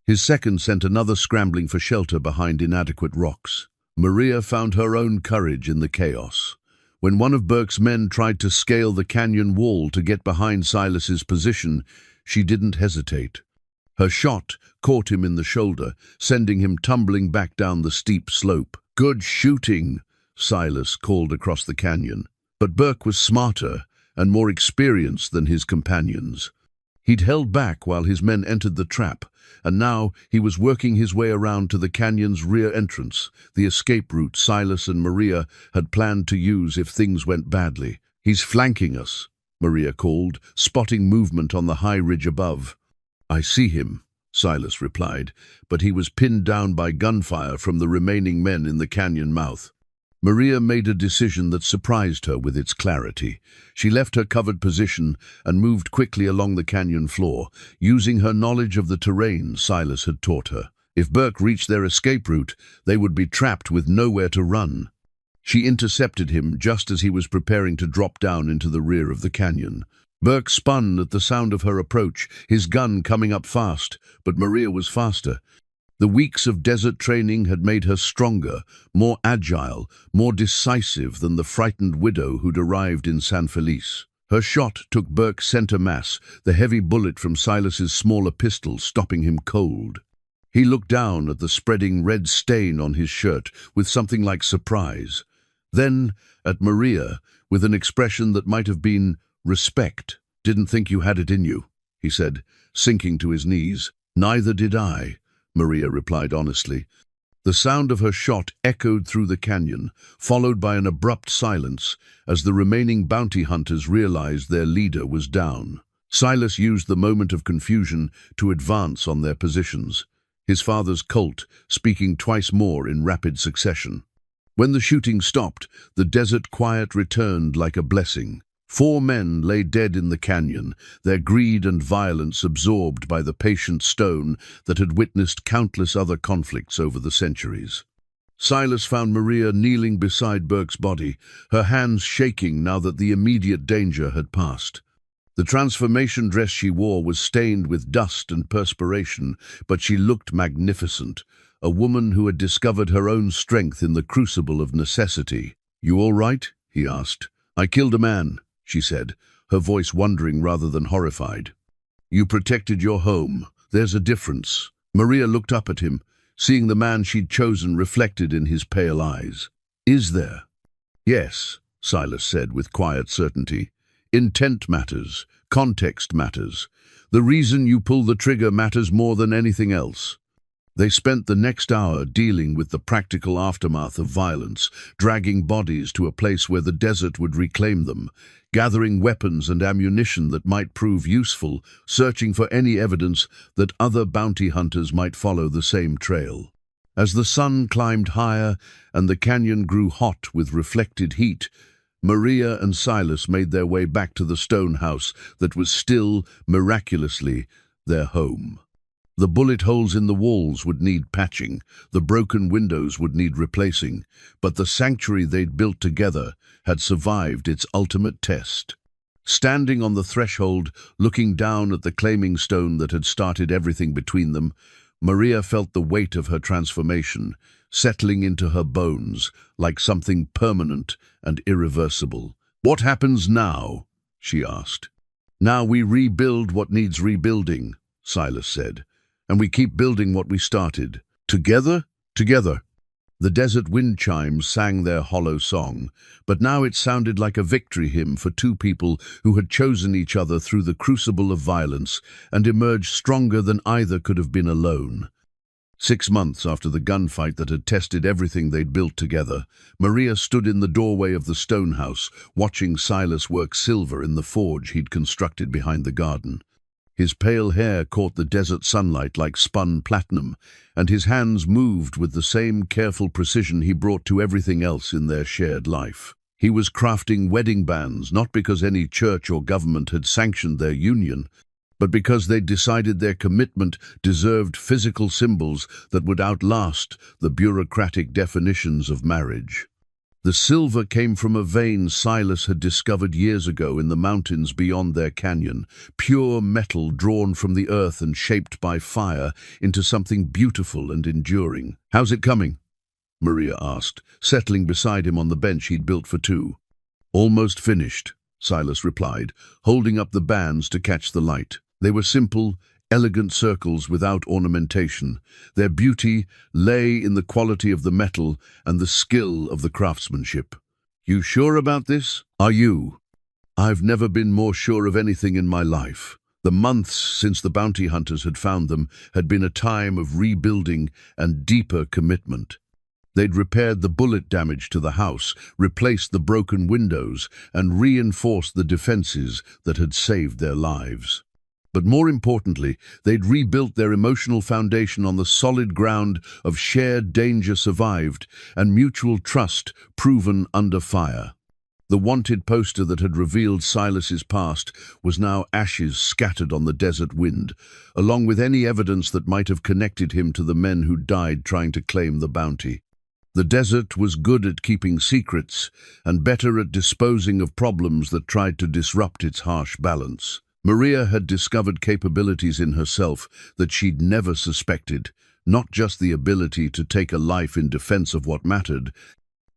His second sent another scrambling for shelter behind inadequate rocks. Maria found her own courage in the chaos. When one of Burke's men tried to scale the canyon wall to get behind Silas's position, she didn't hesitate. Her shot caught him in the shoulder, sending him tumbling back down the steep slope. "Good shooting," Silas called across the canyon. But Burke was smarter and more experienced than his companions. He'd held back while his men entered the trap, and now he was working his way around to the canyon's rear entrance, the escape route Silas and Maria had planned to use if things went badly. "He's flanking us," Maria called, spotting movement on the high ridge above. "I see him," Silas replied, but he was pinned down by gunfire from the remaining men in the canyon mouth. Maria made a decision that surprised her with its clarity. She left her covered position and moved quickly along the canyon floor, using her knowledge of the terrain Silas had taught her. If Burke reached their escape route, they would be trapped with nowhere to run. She intercepted him just as he was preparing to drop down into the rear of the canyon. Burke spun at the sound of her approach, his gun coming up fast, but Maria was faster. The weeks of desert training had made her stronger, more agile, more decisive than the frightened widow who'd arrived in San Felice. Her shot took Burke center mass, the heavy bullet from Silas's smaller pistol stopping him cold. He looked down at the spreading red stain on his shirt with something like surprise. Then at Maria, with an expression that might have been respect. "Didn't think you had it in you," he said, sinking to his knees. "Neither did I," Maria replied honestly. The sound of her shot echoed through the canyon, followed by an abrupt silence as the remaining bounty hunters realized their leader was down. Silas used the moment of confusion to advance on their positions, his father's Colt speaking twice more in rapid succession. When the shooting stopped, the desert quiet returned like a blessing. 4 men lay dead in the canyon, their greed and violence absorbed by the patient stone that had witnessed countless other conflicts over the centuries. Silas found Maria kneeling beside Burke's body, her hands shaking now that the immediate danger had passed. The transformation dress she wore was stained with dust and perspiration, but she looked magnificent, a woman who had discovered her own strength in the crucible of necessity. "You all right?" he asked. "I killed a man," she said, her voice wondering rather than horrified. "You protected your home. There's a difference." Maria looked up at him, seeing the man she'd chosen reflected in his pale eyes. "Is there?" "Yes," Silas said with quiet certainty. "Intent matters. Context matters. The reason you pull the trigger matters more than anything else." They spent the next hour dealing with the practical aftermath of violence, dragging bodies to a place where the desert would reclaim them, gathering weapons and ammunition that might prove useful, searching for any evidence that other bounty hunters might follow the same trail. As the sun climbed higher and the canyon grew hot with reflected heat, Maria and Silas made their way back to the stone house that was still, miraculously, their home. The bullet holes in the walls would need patching, the broken windows would need replacing, but the sanctuary they'd built together had survived its ultimate test. Standing on the threshold, looking down at the claiming stone that had started everything between them, Maria felt the weight of her transformation, settling into her bones like something permanent and irreversible. "What happens now?" she asked. "Now we rebuild what needs rebuilding," Silas said. "And we keep building what we started. Together? Together." The desert wind chimes sang their hollow song, but now it sounded like a victory hymn for 2 people who had chosen each other through the crucible of violence and emerged stronger than either could have been alone. 6 months after the gunfight that had tested everything they'd built together, Maria stood in the doorway of the stone house, watching Silas work silver in the forge he'd constructed behind the garden. His pale hair caught the desert sunlight like spun platinum, and his hands moved with the same careful precision he brought to everything else in their shared life. He was crafting wedding bands, not because any church or government had sanctioned their union, but because they'd decided their commitment deserved physical symbols that would outlast the bureaucratic definitions of marriage. The silver came from a vein Silas had discovered years ago in the mountains beyond their canyon, pure metal drawn from the earth and shaped by fire into something beautiful and enduring. "How's it coming?" Maria asked, settling beside him on the bench he'd built for two. "Almost finished," Silas replied, holding up the bands to catch the light. They were simple, elegant circles without ornamentation. Their beauty lay in the quality of the metal and the skill of the craftsmanship. "You sure about this? Are you?" "I've never been more sure of anything in my life." The months since the bounty hunters had found them had been a time of rebuilding and deeper commitment. They'd repaired the bullet damage to the house, replaced the broken windows, and reinforced the defenses that had saved their lives. But more importantly, they'd rebuilt their emotional foundation on the solid ground of shared danger survived and mutual trust proven under fire. The wanted poster that had revealed Silas's past was now ashes scattered on the desert wind, along with any evidence that might have connected him to the men who died trying to claim the bounty. The desert was good at keeping secrets and better at disposing of problems that tried to disrupt its harsh balance. Maria had discovered capabilities in herself that she'd never suspected, not just the ability to take a life in defense of what mattered,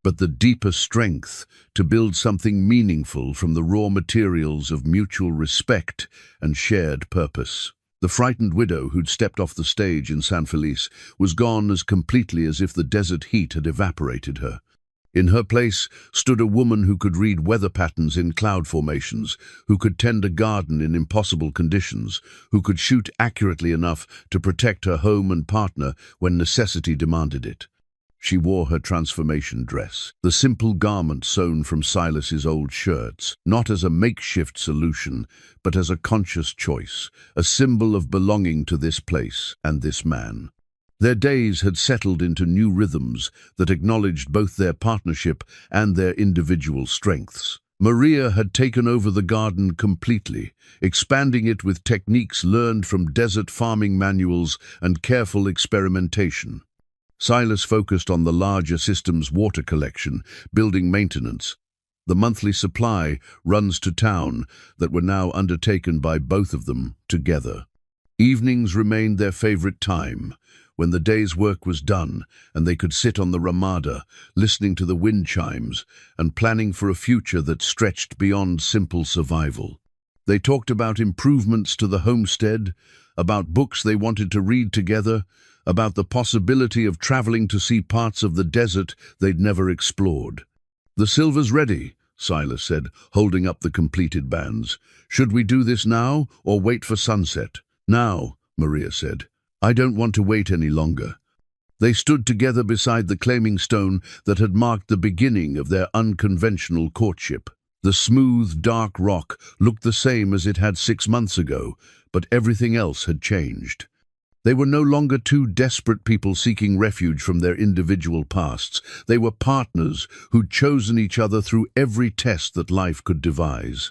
but the deeper strength to build something meaningful from the raw materials of mutual respect and shared purpose. The frightened widow who'd stepped off the stage in San Felice was gone as completely as if the desert heat had evaporated her. In her place stood a woman who could read weather patterns in cloud formations, who could tend a garden in impossible conditions, who could shoot accurately enough to protect her home and partner when necessity demanded it. She wore her transformation dress, the simple garment sewn from Silas's old shirts, not as a makeshift solution, but as a conscious choice, a symbol of belonging to this place and this man. Their days had settled into new rhythms that acknowledged both their partnership and their individual strengths. Maria had taken over the garden completely, expanding it with techniques learned from desert farming manuals and careful experimentation. Silas focused on the larger system's water collection, building maintenance. The monthly supply runs to town that were now undertaken by both of them together. Evenings remained their favorite time, when the day's work was done and they could sit on the ramada, listening to the wind chimes and planning for a future that stretched beyond simple survival. They talked about improvements to the homestead, about books they wanted to read together, about the possibility of traveling to see parts of the desert they'd never explored. "The silver's ready," Silas said, holding up the completed bands. "Should we do this now or wait for sunset?" "Now," Maria said. "I don't want to wait any longer." They stood together beside the claiming stone that had marked the beginning of their unconventional courtship. The smooth, dark rock looked the same as it had 6 months ago, but everything else had changed. They were no longer two desperate people seeking refuge from their individual pasts. They were partners who'd chosen each other through every test that life could devise.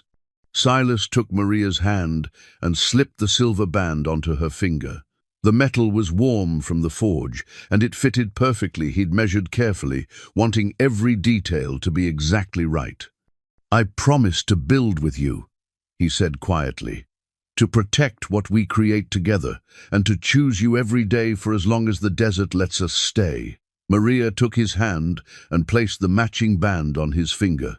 Silas took Maria's hand and slipped the silver band onto her finger. The metal was warm from the forge, and it fitted perfectly. He'd measured carefully, wanting every detail to be exactly right. "I promise to build with you," he said quietly, "to protect what we create together, and to choose you every day for as long as the desert lets us stay." Maria took his hand and placed the matching band on his finger.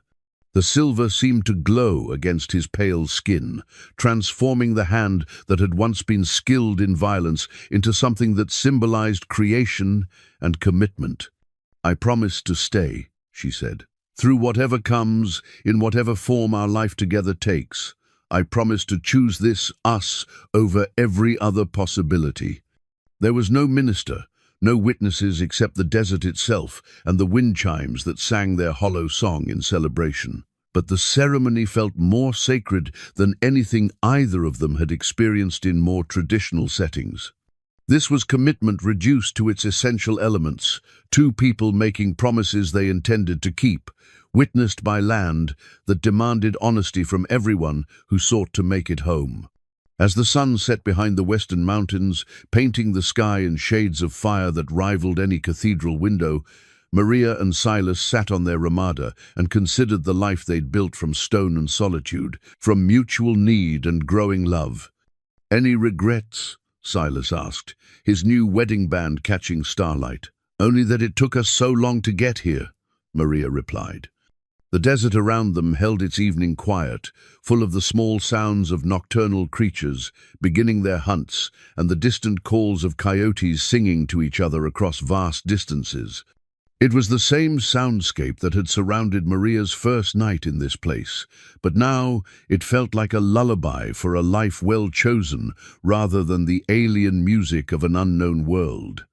The silver seemed to glow against his pale skin, transforming the hand that had once been skilled in violence into something that symbolized creation and commitment. "I promise to stay," she said. "Through whatever comes, in whatever form our life together takes. I promise to choose this, us, over every other possibility." There was no minister, no witnesses except the desert itself and the wind chimes that sang their hollow song in celebration. But the ceremony felt more sacred than anything either of them had experienced in more traditional settings. This was commitment reduced to its essential elements, two people making promises they intended to keep, witnessed by land that demanded honesty from everyone who sought to make it home. As the sun set behind the western mountains, painting the sky in shades of fire that rivaled any cathedral window, Maria and Silas sat on their ramada and considered the life they'd built from stone and solitude, from mutual need and growing love. "Any regrets?" Silas asked, his new wedding band catching starlight. "Only that it took us so long to get here," Maria replied. The desert around them held its evening quiet, full of the small sounds of nocturnal creatures beginning their hunts and the distant calls of coyotes singing to each other across vast distances. It was the same soundscape that had surrounded Maria's first night in this place, but now it felt like a lullaby for a life well chosen rather than the alien music of an unknown world.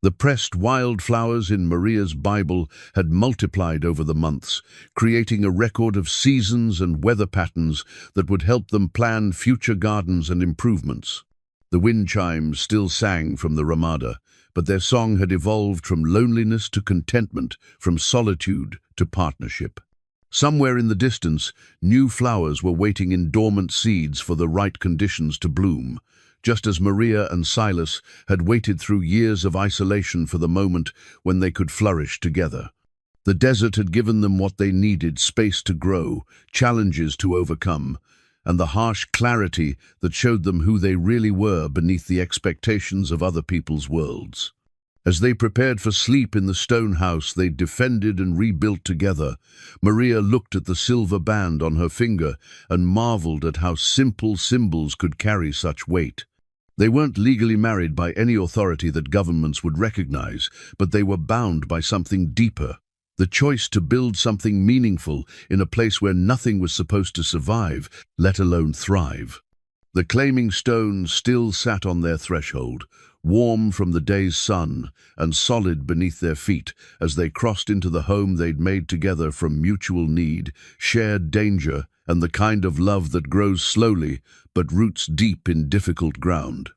The pressed wildflowers in Maria's Bible had multiplied over the months, creating a record of seasons and weather patterns that would help them plan future gardens and improvements. The wind chimes still sang from the ramada, but their song had evolved from loneliness to contentment, from solitude to partnership. Somewhere in the distance, new flowers were waiting in dormant seeds for the right conditions to bloom, just as Maria and Silas had waited through years of isolation for the moment when they could flourish together. The desert had given them what they needed: space to grow, challenges to overcome, and the harsh clarity that showed them who they really were beneath the expectations of other people's worlds. As they prepared for sleep in the stone house they'd defended and rebuilt together, Maria looked at the silver band on her finger and marveled at how simple symbols could carry such weight. They weren't legally married by any authority that governments would recognize, but they were bound by something deeper: the choice to build something meaningful in a place where nothing was supposed to survive, let alone thrive. The claiming stone still sat on their threshold, warm from the day's sun and solid beneath their feet as they crossed into the home they'd made together from mutual need, shared danger, and the kind of love that grows slowly but roots deep in difficult ground.